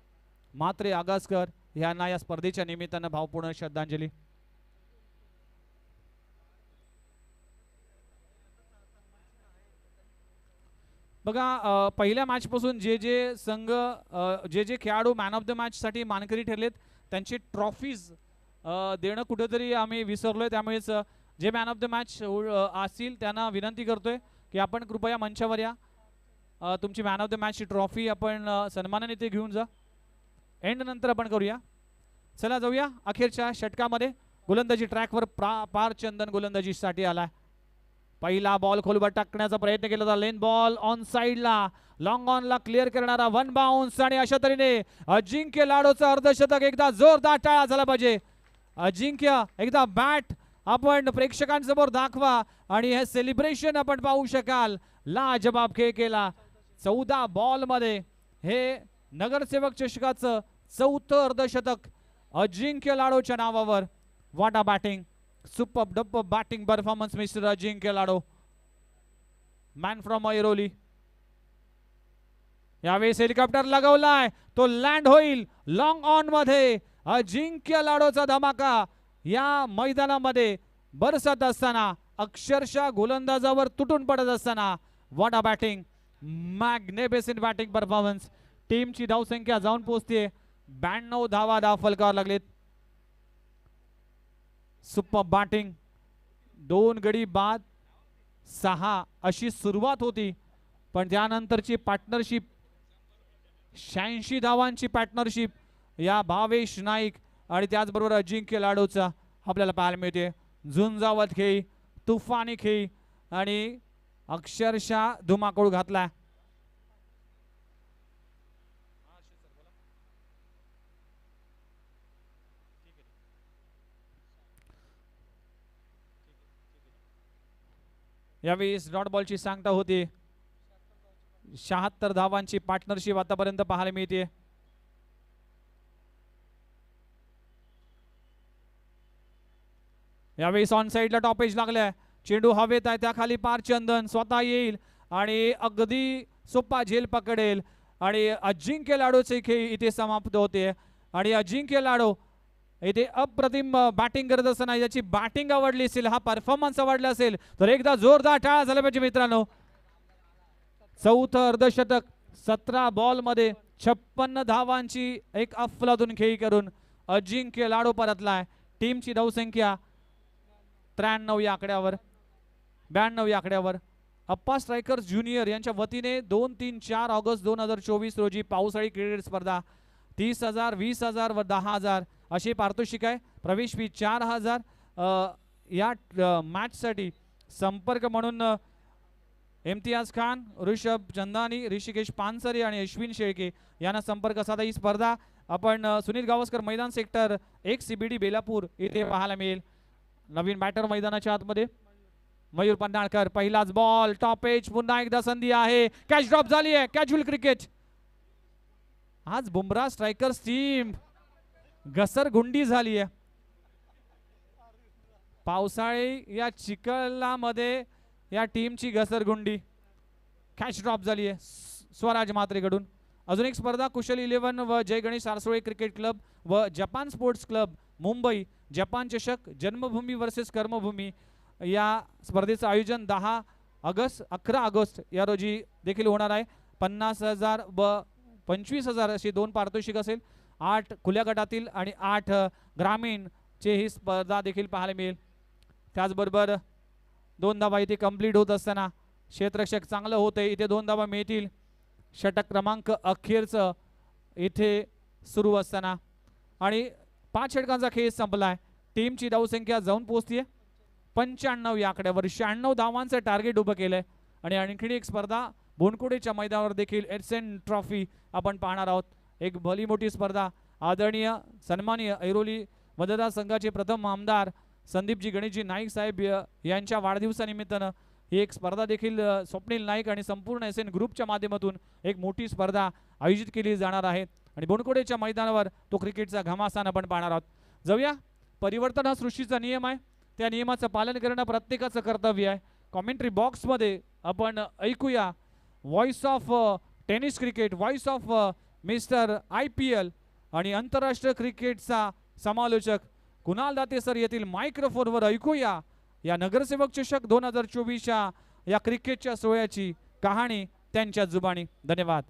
S1: म्हात्रे आगासकर यांना या स्पर्धेच्या निमित्तानं भावपूर्ण श्रद्धांजली. बघा पहिल्या मॅच पासून जे जे संघ जे खेळाडू मॅन ऑफ द मॅच साठी मानकरी ठरलेत त्यांची ट्रॉफीज देणं कुठेतरी आम्ही विसरलोय. त्यामुळेच जे मॅन ऑफ द मॅच असतील त्यांना विनंती करतोय की आपण कृपया मंचावर या. तुमची मॅन ऑफ द मॅचची ट्रॉफी आपण सन्मानाने ते घेऊन जा. एंड नंतर आपण करूया. चला जाऊया अखेरच्या षटकामध्ये. गोलंदाजी ट्रॅकवर पार चंदन गोलंदाजीसाठी आलाय. पहिला बॉल खोलवर टाकण्याचा प्रयत्न केला होता. लेन बॉल ऑन साइडला, लॉंग ऑनला क्लिअर करणारा 1 बाउन्स, आणि अशा तऱ्हेने अजिंक्य लाडोचं अर्धशतक. एकदा जोरदार टाळा झाला पाहिजे. अजिंक्य एकदा बॅट आपण प्रेक्षकांसमोर दाखवा आणि हे सेलिब्रेशन आपण पाहू शकाल. लाजबाब खेळ केला. 14 बॉल मध्ये हे नगरसेवक चषकाचं 4थं अर्धशतक अजिंक्य लाडोच्या नावावर. What a batting, super dumper batting performance mister Ajinkya Lado, man from Airoli. यावेळेस हेलिकॉप्टर लगवलाय, तो लँड होईल लॉंग ऑन मध्ये. अजिंक्य लाडोचा धमाका या मैदानामध्ये बरसत असताना, अक्षरशः गोलंदाजावर तुटून पडत असताना. What a batting, magnificent batting performance. टीमची धावसंख्या जाऊन पोहोचते 92 धावा फलकावर लागलेत. सुपर बॅटिंग, 2 गडी बाद 6 अशी सुरुवात होती, पण त्यानंतरची पार्टनरशिप 86 धावांची पार्टनरशिप या भावेश नाईक आणि त्याचबरोबर अजिंक्य लाडोचा आपल्याला पाहायला मिळते. झुंजावत खेळी, तुफानी खेळी आणि अक्षरशः धुमाकूळ घातला. यावेळेस डॉट बॉलची सांगता होती. 76 धावांची पार्टनरशिप आतापर्यंत पाहायला मिळते. यावेळेस ऑन साइडला टॉपेज लागलाय, चेंडू हवेत आहे, त्या खाली पार चंदन स्वतः येईल आणि अगदी सोपा झेल पकडेल आणि अजिंक्य लाडोचे खेळ इथे समाप्त होते. आणि अजिंक्य लाडो इथे अप्रतिम बॅटिंग करत असताना याची बॅटिंग आवडली असेल, हा परफॉर्मन्स आवडला असेल तर एकदा जोरदार टाळ्या झाल्या पाहिजे मित्रांनो. 4थं अर्धशतक 17 बॉल मध्ये 56 धावांची एक अफलातून खेळी करून अजिंक्य लाडो परतलाय. टीमची धावसंख्या 93 या आकड्यावर, 92 या आकड्यावर. अप्पा स्ट्रायकर्स ज्युनियर यांच्या वतीने 2, 3, 4 ऑगस्ट 2024 रोजी पावसाळी क्रिकेट स्पर्धा 30,000, 20,000 व 10,000 अशी पारितोषिक आहे. प्रवेश फी 4,000. या मॅच साठी संपर्क म्हणून इम्तियाज खान, ऋषभ चंदानी, ऋषिकेश पानसरे आणि अश्विन शेळके यांना संपर्क साधा. ही स्पर्धा आपण सुनील गावस्कर मैदान सेक्टर 1 CBD बेलापूर इथे पाहायला मिळेल. नवीन बॅटर मैदानाच्या आतमध्ये मयूर पन्हाळकर. पहिलाच बॉल, टॉप एज, पुन्हा एकदा संधी आहे, कॅच ड्रॉप झाली आहे. Casual cricket. आज बुमराह स्ट्रायकर्स टीम घसरगुंडी झाली आहे. पावसाळी या चिखलामध्ये या टीमची घसरगुंडी. कॅच ड्रॉप झाली आहे स्वराज म्हात्रेकडून. अजून एक स्पर्धा कुशल 11 व जय गणेश सारसोळे क्रिकेट क्लब व Japan sports club Mumbai Japan चषक जन्मभूमी वर्सेस कर्मभूमी या स्पर्धेचं आयोजन 11 ऑगस्ट या रोजी देखील होणार आहे. 50,000 व 25,000 अशी 2 पारितोषिक असेल. 8 खुल्या गटातील आणि 8 ग्रामीणचे ही स्पर्धा देखील पाहायला मिळेल. त्याचबरोबर 2 धावा इथे कंप्लीट होत असताना क्षेत्ररक्षक चांगलं होते, इथे 2 धावा मिळतील. षटक क्रमांक अखेरचं इथे सुरू असताना आणि 5 षटकांचा खेळ संपलाय. टीमची धावसंख्या जाऊन पोहोचतीये 95 या आकड्यावर. 96 धावांचं टार्गेट उभं केलंय. आणि आणखी एक स्पर्धा बोनकुडेच्या मैदानावर देखील एडसन ट्रॉफी आपण पाहणार आहोत. एक भली मोठी स्पर्धा. आदरणीय सन्माननीय ऐरोली मतदारसंघाचे प्रथम आमदार संदीपजी गणेशजी नाईक साहेब यांच्या वाढदिवसानिमित्तानं ही एक स्पर्धा देखील स्वप्नील नाईक आणि संपूर्ण SN ग्रुपच्या माध्यमातून एक मोठी स्पर्धा आयोजित केली जाणार आहे. आणि बोनकुडेच्या मैदानावर तो क्रिकेटचा घमासान आपण पाहणार आहोत. जाऊया. परिवर्तन हा सृष्टीचा नियम आहे, त्या नियमाचं पालन करणं प्रत्येकाचं कर्तव्य आहे. कॉमेंट्री बॉक्समध्ये आपण ऐकूया voice of tennis cricket, voice of mister IPL आणि आंतरराष्ट्रीय क्रिकेटचा समालोचक कुणाल दाते सर येथील मायक्रोफोनवर ऐकूया या नगरसेवक चषक 2024च्या या क्रिकेटच्या सोहळ्याची कहाणी त्यांच्या जुबानी. धन्यवाद.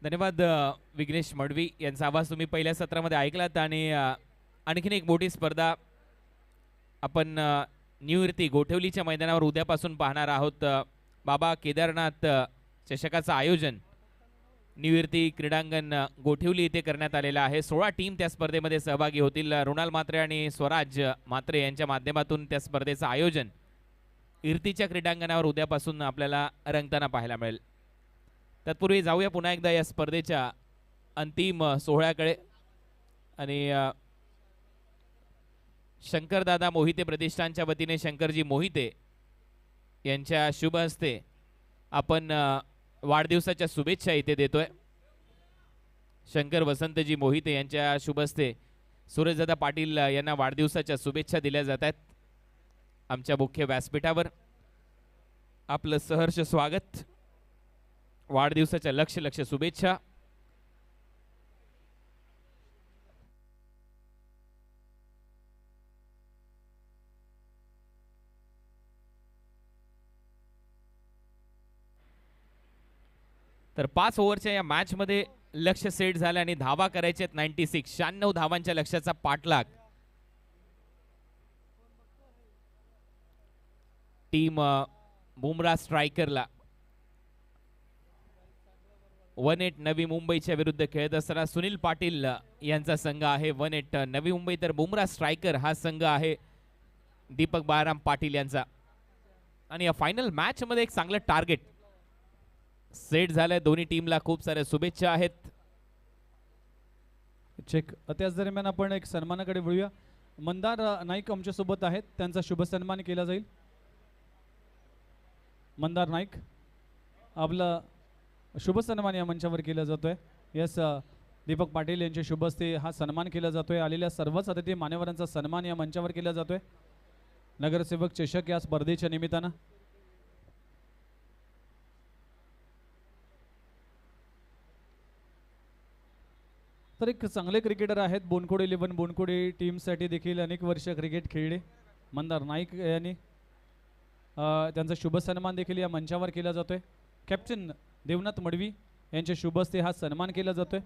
S2: धन्यवाद विघ्नेश मडवी यांचा आवाज तुम्ही पहिल्या सत्रामध्ये ऐकलात. आणि आणखीन एक मोठी स्पर्धा आपण निवृत्ती गोठवलीच्या मैदानावर उद्यापासून पाहणार आहोत. बाबा केदारनाथ चषकाचं आयोजन निवृत्ती क्रीडांगण गोठवली येथे करण्यात आलेलं आहे. 16 टीम त्या स्पर्धेमध्ये सहभागी होतील. रुणाल म्हात्रे आणि स्वराज म्हात्रे यांच्या माध्यमातून त्या स्पर्धेचं आयोजन इर्तीच्या क्रीडांगणावर उद्यापासून आपल्याला रंगताना पाहायला मिळेल. तत्पूर्वी जाऊया पुन्हा एकदा या स्पर्धेच्या अंतिम सोहळ्याकडे. आणि शंकरदादा मोहिते प्रतिष्ठानच्या वतीने शंकरजी मोहिते यांच्या शुभ हस्ते आपण वाढदिवसाच्या शुभेच्छा इथे देतोय. शंकर वसंतजी मोहिते यांच्या शुभ हस्ते सूरजदादा पाटील यांना वाढदिवसाच्या शुभेच्छा दिल्या जात आहेत. आमच्या मुख्य व्यासपीठावर आपलं सहर्ष स्वागत. वाढदिवसाच्या लक्ष शुभेच्छा. तर 5 ओव्हरच्या या मॅच मध्ये लक्ष सेट झालं आणि धावा करायचे आहेत 96 धावांच्या लक्ष्याचा पाठलाग. टीम बुमरा स्ट्रायकरला 1-8 नवी मुंबईच्या विरुद्ध खेळत असताना सुनील पाटील यांचा संघ आहे 1-8 नवी मुंबई. तर बुमरा स्ट्रायकर हा संघ आहे दीपक बाळाराम पाटील यांचा. आणि या फायनल मॅच मध्ये एक चांगलं टार्गेट सेट झालंय. दोन्ही टीमला खूप साऱ्या शुभेच्छा आहेत.
S1: चेक. त्याच दरम्यान आपण एक सन्मानाकडे वळूया. मंदार नाईक आमच्या सोबत आहेत, त्यांचा शुभ सन्मान केला जाईल. मंदार नाईक आपला शुभ सन्मान या मंचावर केला जातोय. यस, दीपक पाटील यांच्या शुभ हस्ते हा सन्मान केला जातोय. आलेल्या सर्वच अतिथी मान्यवरांचा सन्मान या मंचावर केला जातोय. नगरसेवक चषक या स्पर्धेच्या निमित्तानं तर एक चांगले क्रिकेटर आहेत. बोनकोडे 11 बोनकोडे टीमसाठी देखील अनेक वर्ष क्रिकेट खेळले मंदार नाईक यांनी. त्यांचा शुभ सन्मान देखील या मंचावर केला जातोय. कॅप्टन देवनाथ मडवी यांच्या शुभ हस्ते हा सन्मान केला जातोय.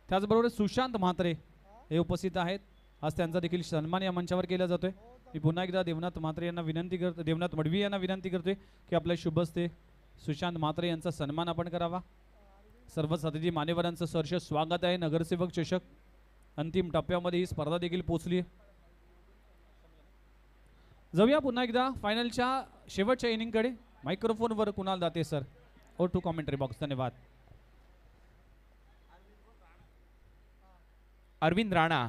S1: त्याचबरोबर सुशांत म्हात्रे हे उपस्थित आहेत. आज त्यांचा देखील सन्मान या मंचावर केला जातोय. मी पुन्हा एकदा देवनाथ म्हात्रे यांना विनंती करतो, देवनाथ मडवी यांना विनंती करतोय की आपल्या शुभ हस्ते सुशांत म्हात्रे यांचा सन्मान आपण करावा. सर्व अतिथी मान्यवरांचं सहर्ष स्वागत आहे. नगरसेवक चषक अंतिम टप्प्यामध्ये ही स्पर्धा देखील पोहोचली. जाऊया पुन्हा एकदा फायनलच्या शेवटच्या इनिंगकडे. मायक्रोफोनवर कुणाल दाते सर और टू कॉमेंट्री बॉक्स. धन्यवाद.
S2: अरविंद राणा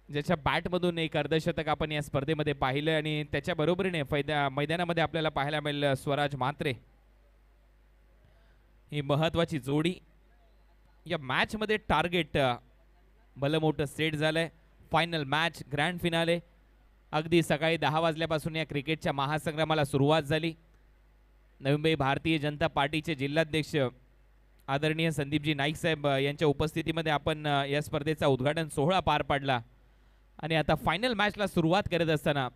S2: ज्याच्या बॅटमधून एक अर्धशतक आपण या स्पर्धेमध्ये पाहिलं आणि त्याच्या बरोबरीने मैदानामध्ये आपल्याला पाहायला मिळेल स्वराज म्हात्रे. ही महत्वाची जोडी. या मॅच मध्ये टार्गेट भलं मोठं सेट झालंय. Final match grand finale. अगदी सकाळी 10 वाजल्यापासून या क्रिकेटच्या महासंग्रामाला सुरुवात झाली. नवी मुंबई भारतीय जनता पार्टीचे जिल्हाध्यक्ष आदरणीय संदीपजी नाईक साहेब यांच्या उपस्थितीमध्ये आपण या स्पर्धेचा उद्घाटन सोहळा पार पाडला. आणि आता फायनल मॅचला सुरुवात करत असताना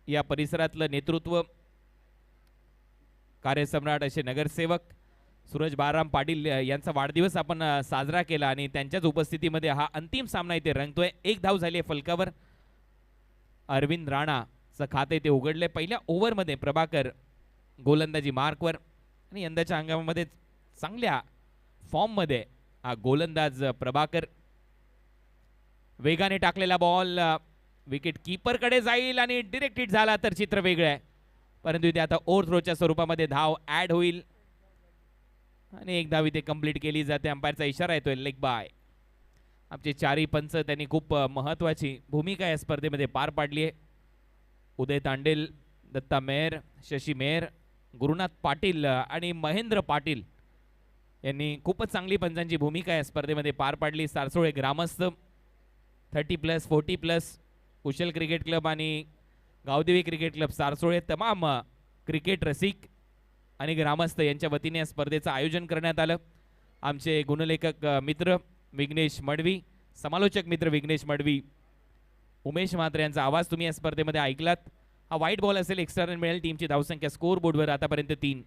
S2: या परिसरातलं नेतृत्व कार्यसम्राट असे नगरसेवक सूरज बाळाराम पाटील यांचा वाढदिवस आपण साजरा केला आणि त्यांच्याच उपस्थितीमध्ये हा अंतिम सामना इथे रंगतोय. 1 धाव झाली आहे फलकावर. अरविंद राणाचं खाते ते उघडले. पहिल्या ओव्हरमध्ये प्रभाकर गोलंदाजी मार्कवर आणि यंदाच्या हंगामामध्ये चांगल्या फॉर्ममध्ये हा गोलंदाज प्रभाकर. वेगाने टाकलेला बॉल विकेट कीपरकडे जाईल आणि डिरेक्ट हिट झाला तर चित्र वेगळं आहे. परंतु इथे आता ओव्हरथ्रोच्या स्वरूपामध्ये धाव ऍड होईल आणि एक धाव इथे कंप्लीट केली जाते. अंपायरचा इशारा येतोय लेग बाय. आमचे चारही पंच त्यांनी खूप महत्त्वाची भूमिका या स्पर्धेमध्ये पार पाडली आहे. उदय तांडेल, दत्ता मेहर, शशी मेहर, गुरुनाथ पाटील आणि महेंद्र पाटील यांनी खूपच चांगली पंचांची भूमिका या स्पर्धेमध्ये पार पाडली. सारसोळे ग्रामस्थ 30+, 40+, कुशल क्रिकेट क्लब आणि गावदेवी क्रिकेट क्लब सारसोळे तमाम क्रिकेट रसिक आणि ग्रामस्थ यांच्या वतीने या स्पर्धेचं आयोजन करण्यात आलं. आमचे गुणलेखक मित्र विघ्नेश मडवी, समालोचक मित्र विघ्नेश मडवी, उमेश म्हात्रे यांचा आवाज तुम्ही या स्पर्धेमध्ये ऐकलात. हा वाईट बॉल असेल, एक्स्ट्रा रन मिळेल. टीमची धावसंख्या स्कोर बोर्डवर आतापर्यंत 3.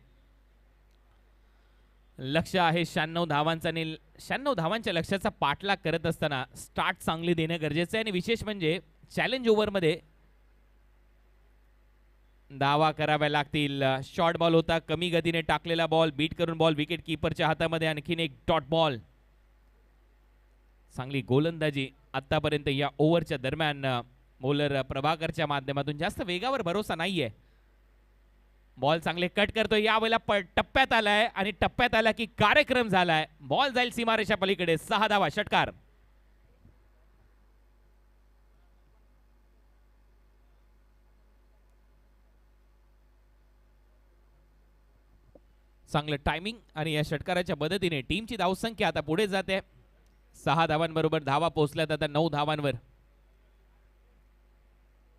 S2: लक्ष आहे 96 धावांचा आणि 96 धावांच्या लक्ष्याचा पाठलाग करत असताना स्टार्ट चांगली देणं गरजेचं आहे आणि विशेष म्हणजे चॅलेंज ओव्हरमध्ये धावा कराव्या लागतील. शॉर्ट बॉल होता, कमी गतीने टाकलेला बॉल, बीट करून बॉल विकेट कीपरच्या हातामध्ये. आणखीन एक डॉट बॉल. चांगली गोलंदाजी आतापर्यंत या ओव्हरच्या दरम्यान बॉलर प्रभाकरच्या माध्यमातून. जास्त वेगावर भरोसा नाहीये. बॉल चांगले कट करतोय, यावेळेला टप्प्यात आलाय आणि टप्प्यात आला की कार्यक्रम झालाय. बॉल जाईल सीमारेषा पलीकडे. 6 धावा, षटकार. चांगलं टायमिंग आणि या षटकाराच्या मदतीने टीमची धावसंख्या आता पुढे जाते. 6 धावांबरोबर धावा पोहोचल्यात आता 9 धावांवर.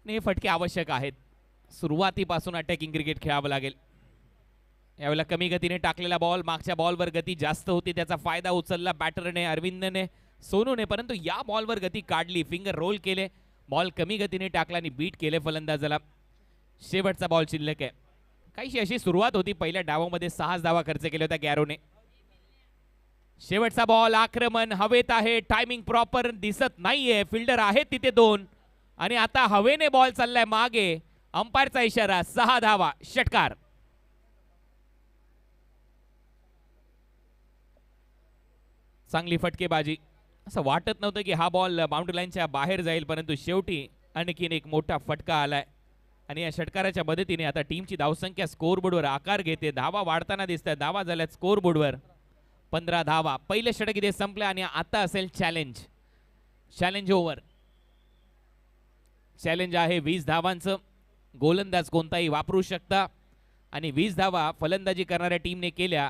S2: हे फटके आवश्यक आहेत. सुरुवातीपासून अटॅकिंग क्रिकेट खेळावं लागेल. यावेळेला कमी गतीने टाकलेला बॉल, मागच्या बॉलवर गती जास्त होती, त्याचा फायदा उचलला बॅटरने, अरविंदने, सोनूने. परंतु या बॉलवर गती काढली, फिंगर रोल केले, बॉल कमी गतीने टाकला आणि बीट केले फलंदाजाला. शेवटचा बॉल शिल्लक आहे. काहीशी अशी सुरुवात होती. पहिल्या डावामध्ये 6 धावा खर्च केल्या होत्या गॅरोने. शेवटचा बॉल, आक्रमण हवेत आहे, टायमिंग प्रॉपर दिसत नाहीये, फिल्डर आहेत तिथे 2 आणि आता हवेने बॉल चाललाय मागे. अंपायरचा इशारा. 6 धावा, षटकार. चांगली फटकेबाजी. असं वाटत नव्हतं की हा बॉल बाउंड्री लाईनच्या बाहेर जाईल, परंतु शेवटी आणखीन एक मोठा फटका आलाय आणि या षटकाराच्या मदतीने आता टीमची धावसंख्या स्कोअरबोर्डवर आकार घेते. धावा वाढताना दिसतात. धावा झाल्यात स्कोअरबोर्डवर 15 धावा. पहिले षटक इथे संपले आणि आता असेल चॅलेंज ओव्हर. चॅलेंज आहे 20 धावांचं. गोलंदाज कोणताही वापरू शकता आणि 20 धावा फलंदाजी करणाऱ्या टीमने केल्या,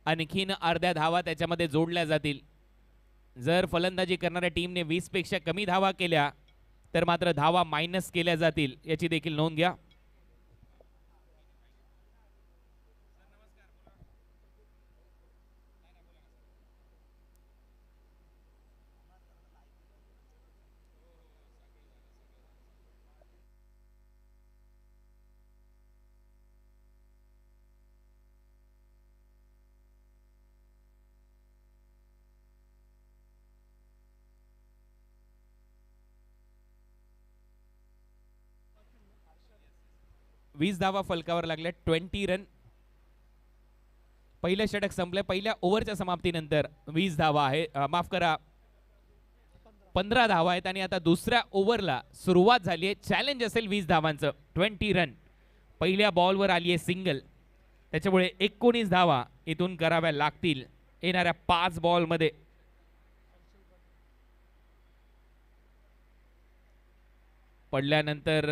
S2: आणखीन अर्ध्या धावा त्याच्यामध्ये जोडल्या जातील. जर फलंदाजी करणाऱ्या टीमने 20 पेक्षा कमी धावा केल्या तर मात्र धावा मायनस केल्या जातील, याची देखील नोंद घ्या. वीस धावा फलकावर लागल्या. 20 रन. पहिलं षटक संपलं. पहिल्या ओव्हरच्या समाप्तीनंतर 20 धावा आहे, माफ करा 15 धावा आहेत आणि आता दुसऱ्या ओव्हरला सुरुवात झाली आहे. चॅलेंज असेल 20 धावांचं. 20 रन. पहिल्या बॉलवर आली आहे सिंगल, त्याच्यामुळे 19 धावा इथून कराव्या लागतील येणाऱ्या 5 बॉलमध्ये. पडल्यानंतर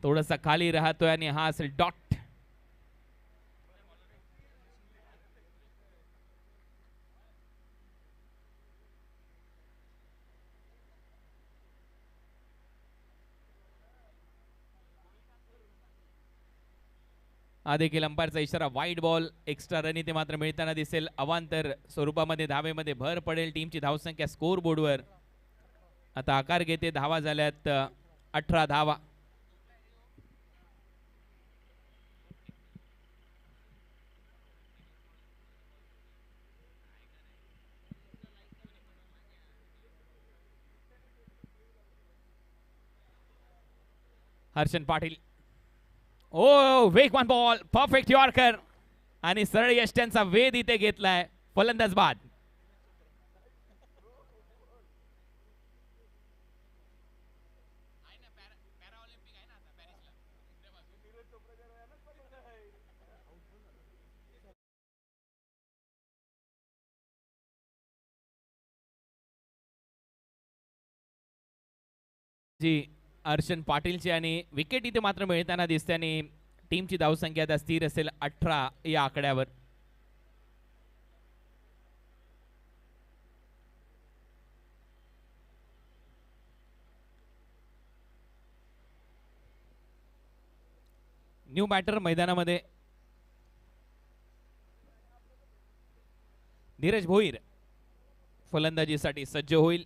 S2: थोडासा खाली राहतोय आणि हा असेल डॉट. हा देखील अंपायरचा इशारा. Wide ball. एक्स्ट्रा रन इथे मात्र मिळताना दिसेल. अवांतर स्वरूपामध्ये धावेमध्ये भर पडेल. टीमची धावसंख्या स्कोर बोर्डवर आता आकार घेते. धावा झाल्यात 18 धावा. हर्षन पाटील. ओ वेगवान बॉल, परफेक्ट यॉर्कर आणि सरळ यष्ट्यांचा वेध इथे घेतलाय. फलंदाज बाद. जी हर्षन पाटीलची आणि विकेट इथे मात्र मिळताना दिसते आणि टीमची धावसंख्या आता स्थिर असेल 18 या आकड्यावर. न्यू बॅटर मैदानामध्ये नीरज भोईर फलंदाजीसाठी सज्ज होईल.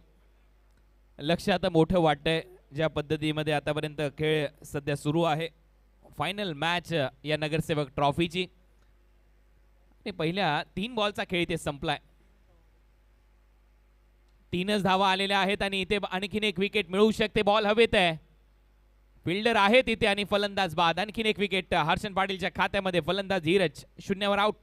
S2: लक्ष आता मोठं वाटतंय ज्या पद्धतीमध्ये आतापर्यंत खेळ सध्या सुरू आहे. फायनल मॅच या नगरसेवक ट्रॉफीची. आणि पहिल्या 3 बॉलचा खेळ इथे संपलाय. 3च धावा आलेल्या आहेत आणि इथे आणखीन एक विकेट मिळू शकते. बॉल हवेत आहे, फिल्डर आहेत इथे आणि फलंदाज बाद. आणखीन एक विकेट हर्षन पाटीलच्या खात्यामध्ये. फलंदाज धीरज 0वर आउट.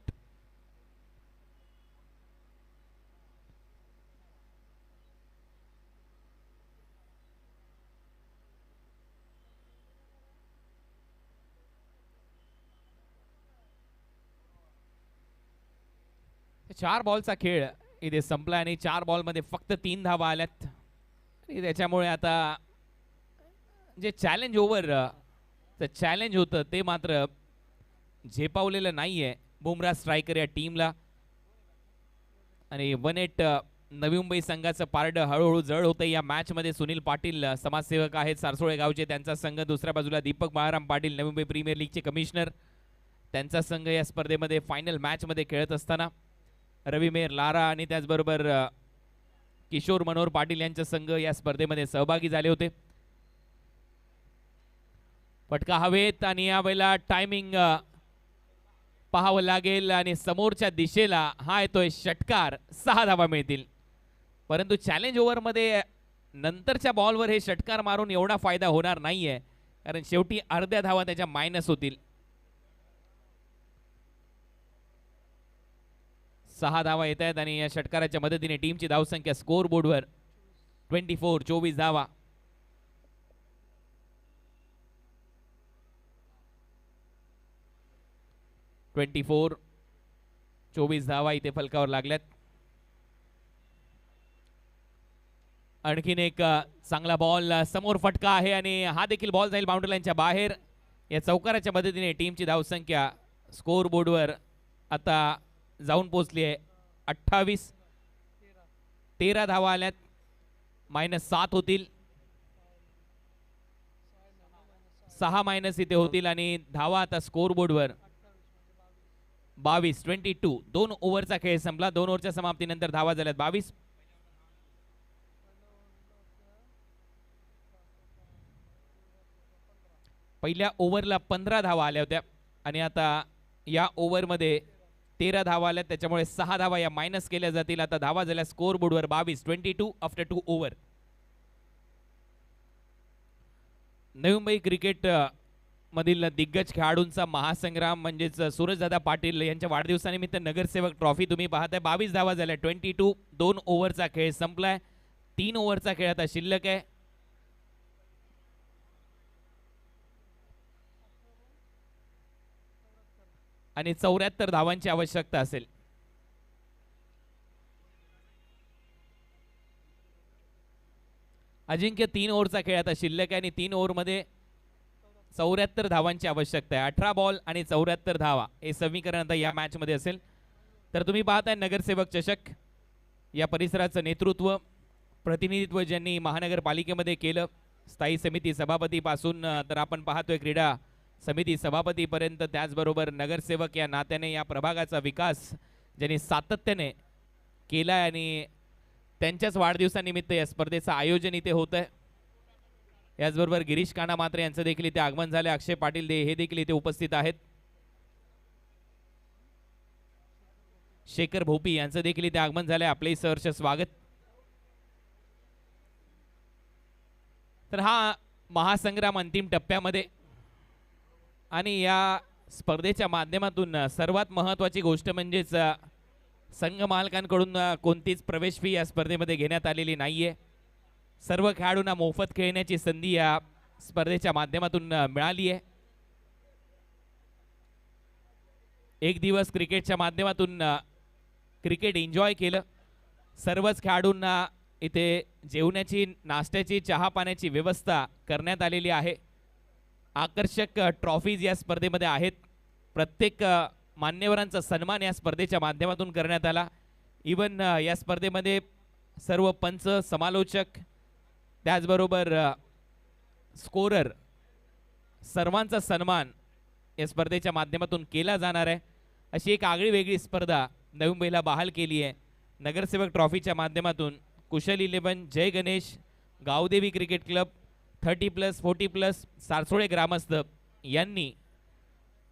S2: चार बॉलचा खेळ इथे संपला आणि 4 बॉलमध्ये फक्त 3 धावा आल्यात. आणि त्याच्यामुळे आता जे चॅलेंज ओव्हर चॅलेंज होतं ते मात्र झेपावलेलं नाहीये बुमराह स्ट्रायकर या टीमला. आणि 1-8 नवी मुंबई संघाचं पारडं हळूहळू जड होतं या मॅचमध्ये. सुनील पाटील समाजसेवक आहेत सारसोळे गावचे, त्यांचा संघ. दुसऱ्या बाजूला दीपक बाळाराम पाटील नवी मुंबई प्रीमियर लीगचे कमिशनर, त्यांचा संघ या स्पर्धेमध्ये फायनल मॅचमध्ये खेळत असताना. रवी मेहर लारा आणि त्याचबरोबर किशोर मनोहर पाटील यांचे संघ या स्पर्धेमध्ये सहभागी झाले होते. फटका हवेत आणि यावेळेला टायमिंग पाहावं लागेल आणि समोरच्या दिशेला हा येतोय षटकार. 6 धावा मिळतील. परंतु चॅलेंज ओव्हरमध्ये नंतरच्या बॉलवर हे षटकार मारून एवढा फायदा होणार नाहीये, कारण शेवटी अर्ध्या धावा त्याच्या मायनस होतील. 6 धावा येत आहेत आणि या षटकाराच्या मदतीने टीमची धावसंख्या स्कोर बोर्डवर 24 धावा. ट्वेंटी 24 धावा इथे फलकावर लागल्यात. आणखीन एक चांगला बॉल समोर फटका आहे आणि हा देखील बॉल जाईल बाउंड्री लाईनच्या बाहेर. या चौकाराच्या मदतीने टीमची धावसंख्या स्कोर बोर्डवर आता जाऊन पोहोचली आहे 28. 13 धावा आल्यात, -7 होतील. 6 मायनस इथे होतील आणि धावा आता स्कोर बोर्डवर 22. 2 ओव्हरचा खेळ संपला. 2 ओव्हरच्या समाप्तीनंतर धावा झाल्यात 22. पहिल्या ओव्हरला 15 धावा आल्या होत्या आणि आता या ओव्हरमध्ये 13 धावा आल्या, त्याच्यामुळे 6 धावा या मायनस केल्या जातील. आता धावा झाल्या स्कोर बोर्डवर 22 after 2 over. Navi Mumbai cricket मधील दिग्गज खेळाडूंचा महासंग्राम म्हणजेच सूरजदादा पाटील यांच्या वाढदिवसानिमित्त नगरसेवक ट्रॉफी तुम्ही पाहताय. 22 धावा झाल्या. 22. 2 ओव्हरचा खेळ संपलाय. 3 ओव्हरचा खेळ आता शिल्लक आहे. आणि 74 धावांची आवश्यकता असेल. अजिंक्य 3 ओव्हरचा खेळ आता शिल्लक आहे आणि 3 ओव्हरमध्ये 74 धावांची आवश्यकता आहे. 18 बॉल आणि 74 धावा हे समीकरण आता या मॅचमध्ये असेल. तर तुम्ही पाहताय नगरसेवक चषक, या परिसराचं नेतृत्व प्रतिनिधित्व ज्यांनी महानगरपालिकेमध्ये केलं, स्थायी समिती सभापतीपासून तर आपण पाहतोय क्रीडा समिती सभापतीपर्यंत, त्याचबरोबर नगरसेवक या नात्याने या प्रभागाचा विकास ज्यांनी सातत्याने केला आणि त्यांच्याच वाढदिवसानिमित्त या स्पर्धेचं आयोजन इथे होत आहे. याचबरोबर गिरीश काना मात्रे यांचं देखील इथे आगमन झाले. अक्षय पाटील दे हे देखील इथे उपस्थित आहेत. शेखर भोपी यांचं देखील इथे आगमन झाले. आपले सहर्ष स्वागत. तर हा महासंग्राम अंतिम टप्प्यामध्ये आणि या स्पर्धेच्या माध्यमातून सर्वात महत्त्वाची गोष्ट म्हणजेच संघ मालकांकडून कोणतीच प्रवेश फी या स्पर्धेमध्ये घेण्यात आलेली नाहीये. सर्व खेळाडूंना मोफत खेळण्याची संधी या स्पर्धेच्या माध्यमातून मिळाली आहे. एक दिवस क्रिकेटच्या माध्यमातून क्रिकेट एन्जॉय केलं. सर्वच खेळाडूंना इथे जेवण्याची, नाश्त्याची, चहा पाण्याची व्यवस्था करण्यात आलेली आहे. आकर्षक ट्रॉफीज या स्पर्धेमध्ये आहेत. प्रत्येक मान्यवरांचा सन्मान या स्पर्धेच्या माध्यमातून करण्यात आला. इवन या स्पर्धेमध्ये सर्व पंच, समालोचक, त्याचबरोबर स्कोरर सर्वांचा सन्मान या स्पर्धेच्या माध्यमातून केला जाणार आहे. अशी एक आगळी वेगळी स्पर्धा नवी मुंबईला बहाल केली आहे. नगरसेवक ट्रॉफीच्या माध्यमातून कुशल 11, जय गणेश, गावदेवी क्रिकेट क्लब, 30+, 40+, सारसोळे ग्रामस्थ यांनी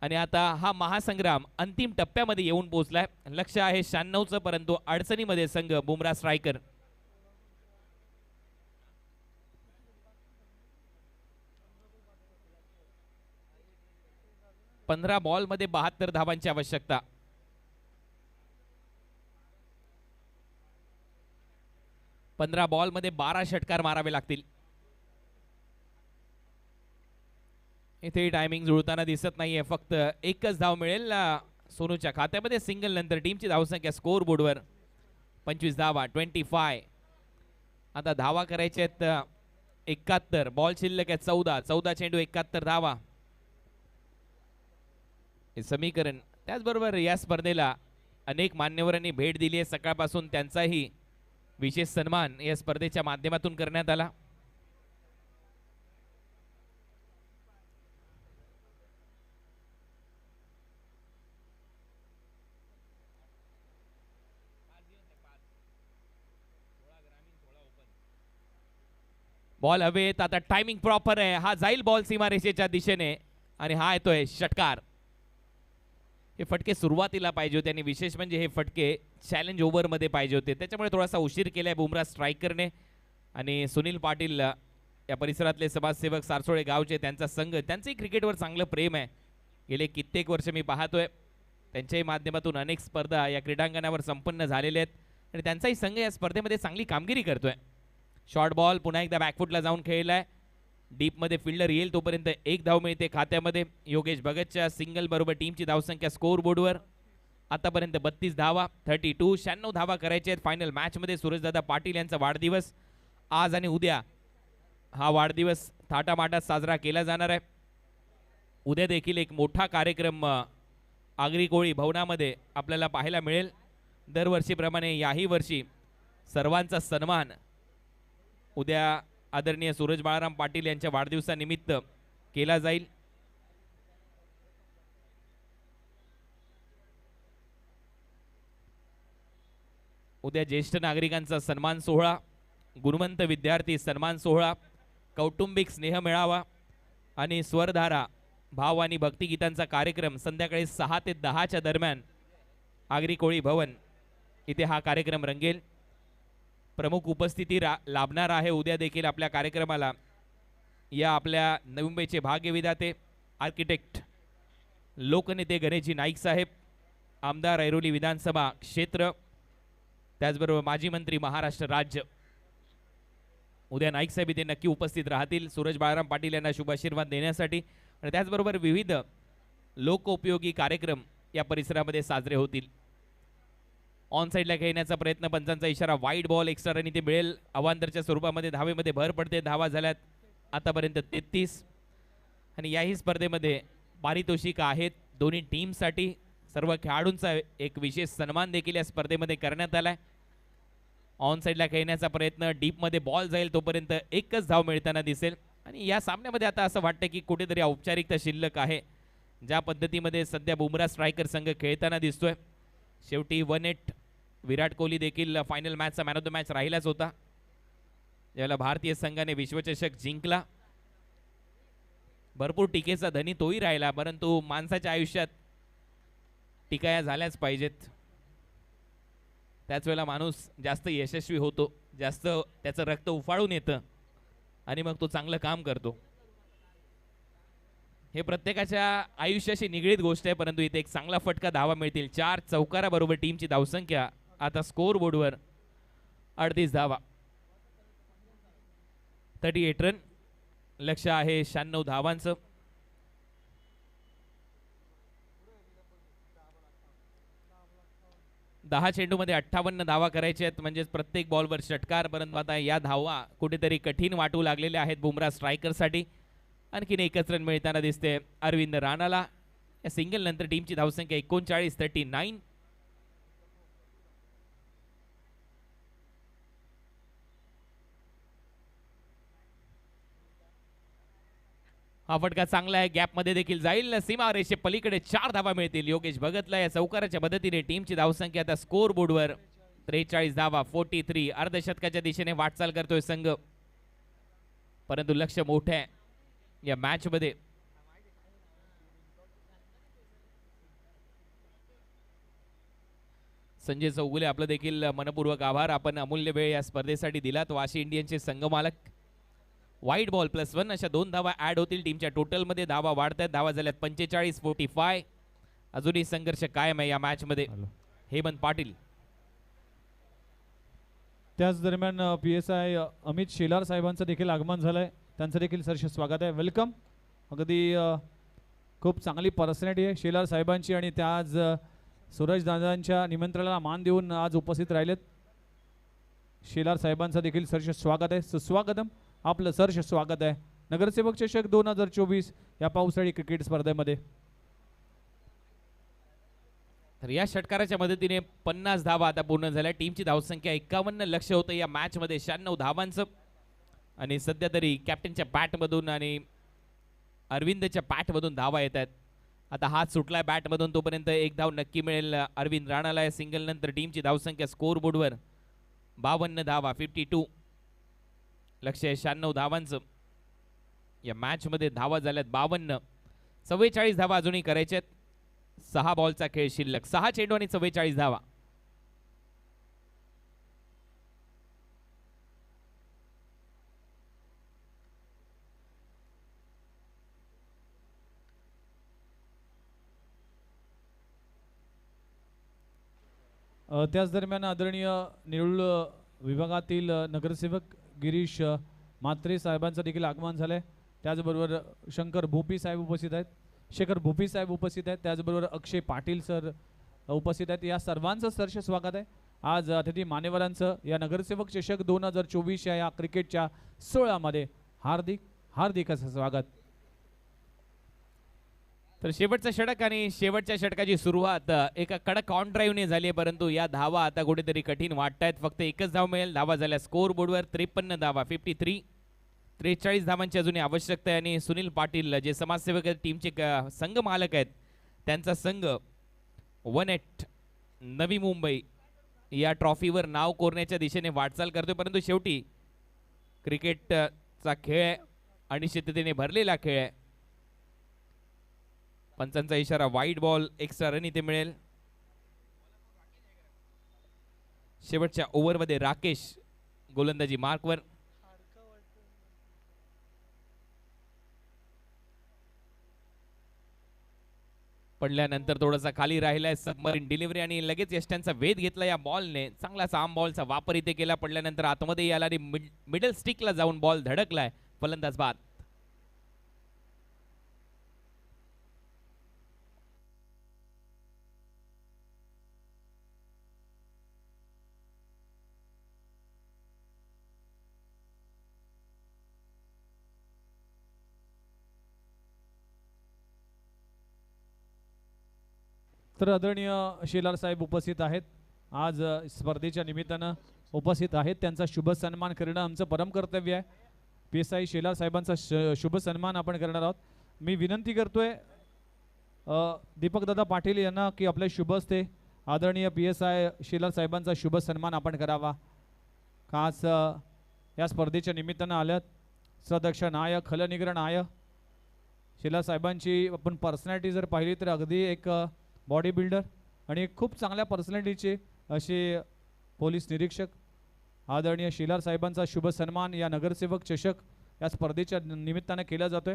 S2: आणि आता हा महासंग्राम अंतिम टप्प्यामध्ये येऊन पोहोचलाय. लक्ष आहे 96चं, परंतु अडचणीमध्ये संघ बुमरा स्ट्रायकर. पंधरा बॉल मध्ये 72 धावांची आवश्यकता. पंधरा बॉल मध्ये 12 षटकार मारावे लागतील. इथे टायमिंग जुळताना दिसत नाहीये, फक्त एकच धाव मिळेल सोनूच्या खात्यामध्ये. सिंगल नंतर टीमची धावसंख्या स्कोर बोर्डवर 25 धावा, 25. आता धावा करायच्या आहेत 71. बॉल शिल्लक आहे 14 चेंडू 71 धावा हे समीकरण. त्याचबरोबर या स्पर्धेला अनेक मान्यवरांनी भेट दिली आहे सकाळपासून. त्यांचाही विशेष सन्मान या स्पर्धेच्या माध्यमातून करण्यात आला. बॉल हवेत. आता टायमिंग प्रॉपर आहे. हा जाईल बॉल सीमारेषेच्या दिशेने आणि हा येतोय षटकार. हे फटके सुरुवातीला पाहिजे होते आणि विशेष म्हणजे हे फटके चॅलेंज ओव्हर मध्ये पाहिजे होते. त्याच्यामुळे थोडासा उशीर केलाय बुमरा स्ट्रायकरने. आणि सुनील पाटील या परिसरातले समाजसेवक सारसोळे गावचे, त्यांचा संघ, त्यांचंही क्रिकेटवर चांगलं प्रेम आहे. गेले कित्येक वर्ष मी पाहतोय त्यांच्याही माध्यमातून अनेक स्पर्धा या क्रीडांगणावर संपन्न झालेल्या आहेत आणि त्यांचाही संघ या स्पर्धेमध्ये चांगली कामगिरी करतोय. शॉर्ट बॉल पुन्हा एकदा बॅकफुटला जाऊन खेळलाय. डीपमध्ये फिल्डर येईल तोपर्यंत एक धाव मिळते खात्यामध्ये. योगेश भगतच्या सिंगल बरोबर टीमची धावसंख्या स्कोर बोर्डवर आतापर्यंत 32 धावा, 32. 96 धावा करायच्या आहेत फायनल मॅचमध्ये. सूरजदादा पाटील यांचा वाढदिवस आज आणि उद्या. हा वाढदिवस थाटामाटात साजरा केला जाणार आहे. उद्या देखील एक मोठा कार्यक्रम आगरी कोळी भवनामध्ये आपल्याला पाहायला मिळेल. दरवर्षीप्रमाणे याही वर्षी सर्वांचा सन्मान उद्या आदरणीय सूरज बाळाराम पाटील यांच्या वाढदिवसानिमित्त केला जाईल. उद्या ज्येष्ठ नागरिकांचा सन्मान सोहळा, गुणवंत विद्यार्थी सन्मान सोहळा, कौटुंबिक स्नेह मेळावा आणि स्वरधारा भाव आणि भक्तिगीतांचा कार्यक्रम संध्याकाळी 6 ते 10च्या दरम्यान आगरी कोळी भवन इथे हा कार्यक्रम रंगेल. प्रमुख उपस्थिती लाभणार आहे उद्या देखील आपल्या कार्यक्रमाला या आपल्या नवी मुंबईचे भाग्यविधाते, आर्किटेक्ट, लोकनेते गणेशजी नाईक साहेब, आमदार ऐरोली विधानसभा क्षेत्र, त्याचबरोबर माजी मंत्री महाराष्ट्र राज्य. उद्या नाईक साहेब इथे नक्की उपस्थित राहतील सूरज बाळाराम पाटील यांना शुभाशीर्वाद देण्यासाठी. आणि त्याचबरोबर विविध लोकोपयोगी कार्यक्रम या परिसरामध्ये साजरे होतील. ऑन साईडला खेळण्याचा प्रयत्न, पंचांचा इशारा, वाईड बॉल, एक्स्ट्रा रन इथे मिळेल. अवांतरच्या स्वरूपामध्ये धावेमध्ये भर पडते. धावा झाल्यात आतापर्यंत 33. आणि याही स्पर्धेमध्ये पारितोषिक आहेत दोन्ही टीमसाठी. सर्व खेळाडूंचा एक विशेष सन्मान देखील या स्पर्धेमध्ये करण्यात आलाय. ऑन साईडला खेळण्याचा प्रयत्न, डीपमध्ये बॉल जाईल तोपर्यंत एकच धाव मिळताना दिसेल. आणि या सामन्यामध्ये आता असं वाटतं की कुठेतरी औपचारिकता शिल्लक आहे. ज्या पद्धतीमध्ये सध्या बुमरा स्ट्रायकर संघ खेळताना दिसतोय. शेवटी 1-8 विराट कोहली देखील फायनल मॅचचा मॅन ऑफ द मॅच राहिलाच होता, ज्याला भारतीय संघाने विश्वचषक जिंकला. भरपूर टीकेचा धनी तोही राहिला, परंतु माणसाच्या आयुष्यात टीका या झाल्याच पाहिजेत. त्याच वेळेला माणूस जास्त यशस्वी होतो, जास्त त्याचं रक्त उफाळून येतं आणि मग तो चांगलं काम करतो. हे प्रत्येकाच्या आयुष्याशी निगडीत गोष्ट आहे. परंतु इथे एक चांगला फटका धावा मिळतील. 4 चौकाराबरोबर टीमची धावसंख्या आता स्कोर बोर्डवर 38 धावा, 38 रन. लक्ष आहे 96 धावांचं. दहा चेंडूमध्ये 58 धावा करायच्या आहेत, म्हणजेच प्रत्येक बॉलवर षटकार. परंतु आता या धावा कुठेतरी कठीण वाटू लागलेल्या आहेत बुमरा स्ट्रायकरसाठी. आणखीन एकच रन मिळताना दिसते अरविंद राणाला. या सिंगल नंतर टीमची धावसंख्या 39, 39. हा फटका चांगला आहे, गॅप मध्ये देखील जाईल. सीमा रेषे पलीकडे 4 धावा मिळतील योगेश भगतला. या चौकाराच्या मदतीने टीमची धावसंख्या आता स्कोर बोर्डवर 43 धावा, 43. अर्धशतकाच्या दिशेने वाटचाल करतोय संघ. परंतु लक्ष मोठं आहे या मॅच मध्ये. संजय चौगुले आपलं देखील मनपूर्वक आभार. आपण अमूल्य वेळ या स्पर्धेसाठी दिलात. वाशी इंडियनचे संघमालक. वाईट बॉल +1 अशा 2 धावा ऍड होतील. टीमच्या टोटलमध्ये धावा वाढत आहेत. धावा झाल्यात 45-45. अजूनही संघर्ष कायम आहे या मॅच मध्ये. हेमंत पाटील.
S1: त्याच दरम्यान PSI अमित शेलार साहेबांचं देखील आगमन झालंय. त्यांचं देखील सहर्ष स्वागत आहे. वेलकम. अगदी खूप चांगली पर्सनॅलिटी आहे शेलार साहेबांची आणि त्या आज सूरज दादांच्या निमंत्रणाला मान देऊन आज उपस्थित राहिलेत. शेलार साहेबांचं देखील सहर्ष स्वागत आहे. सुस्वागतम. आपलं सहर्ष स्वागत आहे नगरसेवक चषक 2024 या पावसाळी क्रिकेट स्पर्धेमध्ये.
S2: तर या षटकाराच्या मदतीने 50 धावा आता पूर्ण झाल्या. टीमची धावसंख्या 51 लक्ष होतं या मॅच मध्ये 96 धावांचं. आणि सध्या तरी कॅप्टनच्या बॅटमधून आणि अरविंदच्या बॅटमधून धावा येत आहेत. आता हात सुटलाय बॅटमधून, तोपर्यंत एक धाव नक्की मिळेल अरविंद राणाला. या सिंगल नंतर टीमची धावसंख्या स्कोर बोर्डवर 52 धावा. 52 लक्ष आहे 96 धावांचं. या मॅच मध्ये धावा झाल्यात 52. 44 धावा अजूनही करायच्यात. 6 बॉलचा खेळ शिल्लक. 6 चेंडू आणि 44 धावा.
S1: त्याच दरम्यान आदरणीय नेरूळ विभागातील नगरसेवक गिरीश म्हात्रे साहेबांचं देखील आगमन झालंय. त्याचबरोबर शंकर भोपी साहेब उपस्थित आहेत. शेखर भोपी साहेब उपस्थित आहेत. त्याचबरोबर अक्षय पाटील सर उपस्थित आहेत. या सर्वांचं सहर्ष स्वागत आहे. आज अतिथी मान्यवरांचं या नगरसेवक चषक 2024 या क्रिकेटच्या सोहळ्यामध्ये हार्दिक हार्दिक असं स्वागत.
S2: तर शेवटचा षटक आणि शेवटच्या षटकाची सुरुवात एका कडक ऑन ड्राईव्हने झाली आहे, परंतु या धावा आता कुठेतरी कठीण वाटतायत. फक्त एकच धाव मिळेल. धावा झाल्या स्कोर बोर्डवर 53 धावा. 53. 43 धावांची अजूनही आवश्यकता आहे. आणि सुनील पाटील जे समाजसेवक आहेत, टीमचे संघ मालक आहेत, त्यांचा संघ 1-8 नवी मुंबई या ट्रॉफीवर नाव कोरण्याच्या दिशेने वाटचाल करतोय. परंतु शेवटी क्रिकेटचा खेळ आहे, अनिश्चिततेने भरलेला खेळ आहे. पंचांचा इशारा वाईड बॉल. एक्स्ट्रा रन इथे मिळेल. शेवटच्या ओव्हरमध्ये राकेश गोलंदाजी मार्कवर. पडल्यानंतर थोडासा खाली राहिलाय. सबमरीन डिलिव्हरी आणि लगेच यष्ट्यांचा वेध घेतला या बॉलने. चांगलासा आम बॉलचा वापर इथे केला. पडल्यानंतर आतमध्ये याला आणि मिडल स्टिकला जाऊन बॉल धडकलाय. फलंदाज बाद.
S1: तर आदरणीय शेलार साहेब उपस्थित आहेत. आज स्पर्धेच्या निमित्तानं उपस्थित आहेत. त्यांचा शुभ सन्मान करणं आमचं परम कर्तव्य आहे. PSI शेलार साहेबांचा शुभ सन्मान आपण करणार आहोत. मी विनंती करतोय दीपकदादा पाटील यांना की आपल्या शुभ हस्ते आदरणीय PSI शेलार साहेबांचा शुभ सन्मान आपण करावा. खास या स्पर्धेच्या निमित्तानं आल्यात सदक्ष नायक खलनिग्रह नायक शेलार साहेबांची आपण पर्सनॅलिटी जर पाहिली तर अगदी एक बॉडी बिल्डर आणि खूप चांगल्या पर्सनॅलिटीचे असे पोलीस निरीक्षक. आदरणीय शेलार साहेबांचा शुभ सन्मान या नगरसेवक चषक या स्पर्धेच्या निमित्ताने केला जातोय.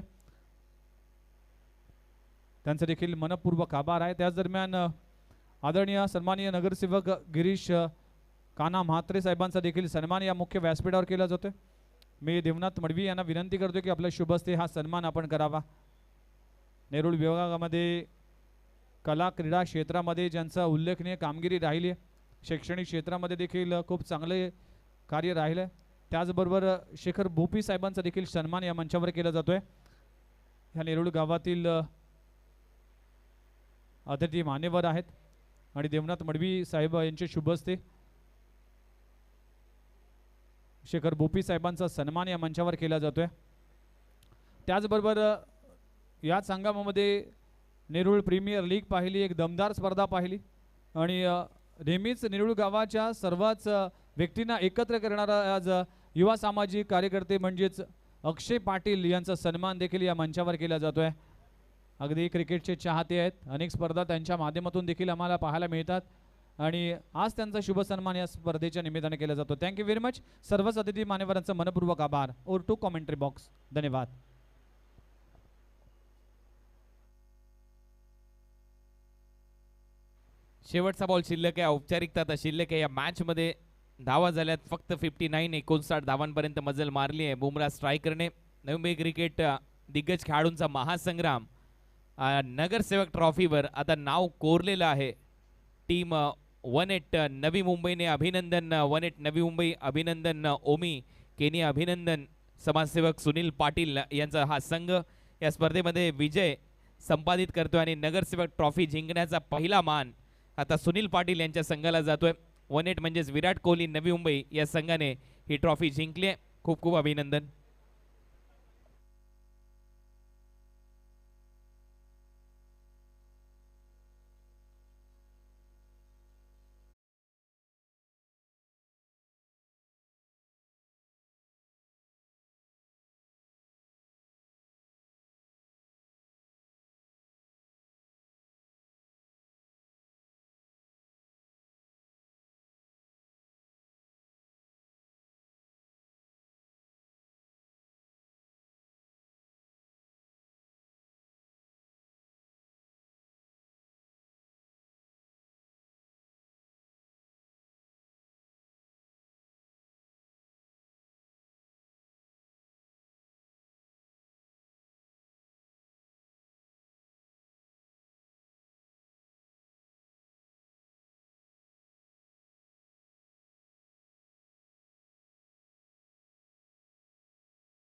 S1: त्यांचे देखील मनपूर्वक आभार आहे. त्याच दरम्यान आदरणीय सन्माननीय नगरसेवक गिरीश काना म्हात्रे साहेबांचा देखील सन्मान या मुख्य व्यासपीठावर केला जातोय. मी देवनाथ मडवी यांना विनंती करतो की आपल्या शुभ हस्ते हा सन्मान आपण करावा. नेरूळ विभागामध्ये कला क्रीडा क्षेत्रामध्ये ज्यांचा उल्लेखनीय कामगिरी राहिली आहे, शैक्षणिक क्षेत्रामध्ये देखील खूप चांगले कार्य राहिलं आहे. त्याचबरोबर शेखर भोपी साहेबांचा देखील सन्मान या मंचावर केला जातोय. ह्या नेरूळ गावातील अतिथी मान्यवर आहेत आणि देवनाथ मडवी साहेब यांचे शुभ हस्ते शेखर भोपी साहेबांचा सन्मान या मंचावर केला जातोय. त्याचबरोबर याच हंगामामध्ये नेरूळ प्रीमियर लीग पाहिली, एक दमदार स्पर्धा पाहिली आणि नेहमीच नेरूळ गावाच्या सर्वच व्यक्तींना एकत्र करणारा आज युवा सामाजिक कार्यकर्ते म्हणजेच अक्षय पाटील यांचा सन्मान देखील या मंचावर केला जातोय. अगदी क्रिकेटचे चाहते आहेत. अनेक स्पर्धा त्यांच्या माध्यमातून देखील आम्हाला पाहायला मिळतात आणि आज त्यांचा शुभ सन्मान या स्पर्धेच्या निमित्ताने केला जातो. Thank you very much. सर्वच अतिथी मान्यवरांचा मनपूर्वक आभार. Over to commentary box. धन्यवाद.
S2: शेवटचा बॉल शिल्लक आहे. औपचारिकता आता शिल्लक आहे. या मॅच मध्ये धावा झाल्यात फक्त 59. 59 धावांपर्यंत मजल मारली आहे बुमरा स्ट्रायकरने. नवी मुंबई क्रिकेट दिग्गज खेळाडूंचा महासंग्राम नगरसेवक ट्रॉफीवर आता नाव कोरलेलं आहे. टीम 18 नवी मुंबईने अभिनंदन. 18 नवी मुंबई अभिनंदन. ओमी केनी अभिनंदन. समाजसेवक सुनील पाटील यांचा हा संघ या स्पर्धेमध्ये विजय संपादित करतोय आणि नगरसेवक ट्रॉफी जिंकण्याचा पहिला मान आता सुनील पाटील यांच्या संघाला जातोय. 18 म्हणजेच विराट कोहली नवी मुंबई या संघाने ही ट्रॉफी जिंकली आहे. खूप खूप अभिनंदन.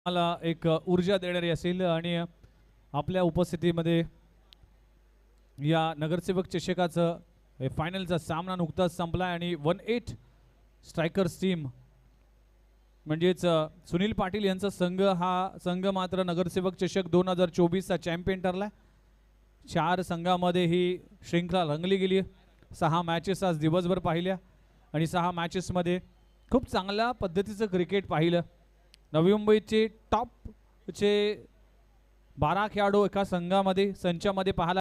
S1: मला एक ऊर्जा देणारी असेल आणि आपल्या उपस्थितीमध्ये या नगरसेवक चषकाचं फायनलचा सामना नुकताच संपला आणि 18 स्ट्रायकर्स टीम म्हणजेच सुनील पाटील यांचा संघ हा संघ मात्र नगरसेवक चषक 2024चा चॅम्पियन ठरला. 4 संघामध्ये ही श्रृंखला रंगली गेली. 6 मॅचेस आज दिवसभर पाहिल्या आणि 6 मॅचेसमध्ये खूप चांगल्या पद्धतीचं क्रिकेट पाहिलं. नवी मुंबईचे टॉपचे 12 खेळाडू एका संघामध्ये संचामध्ये पाहायला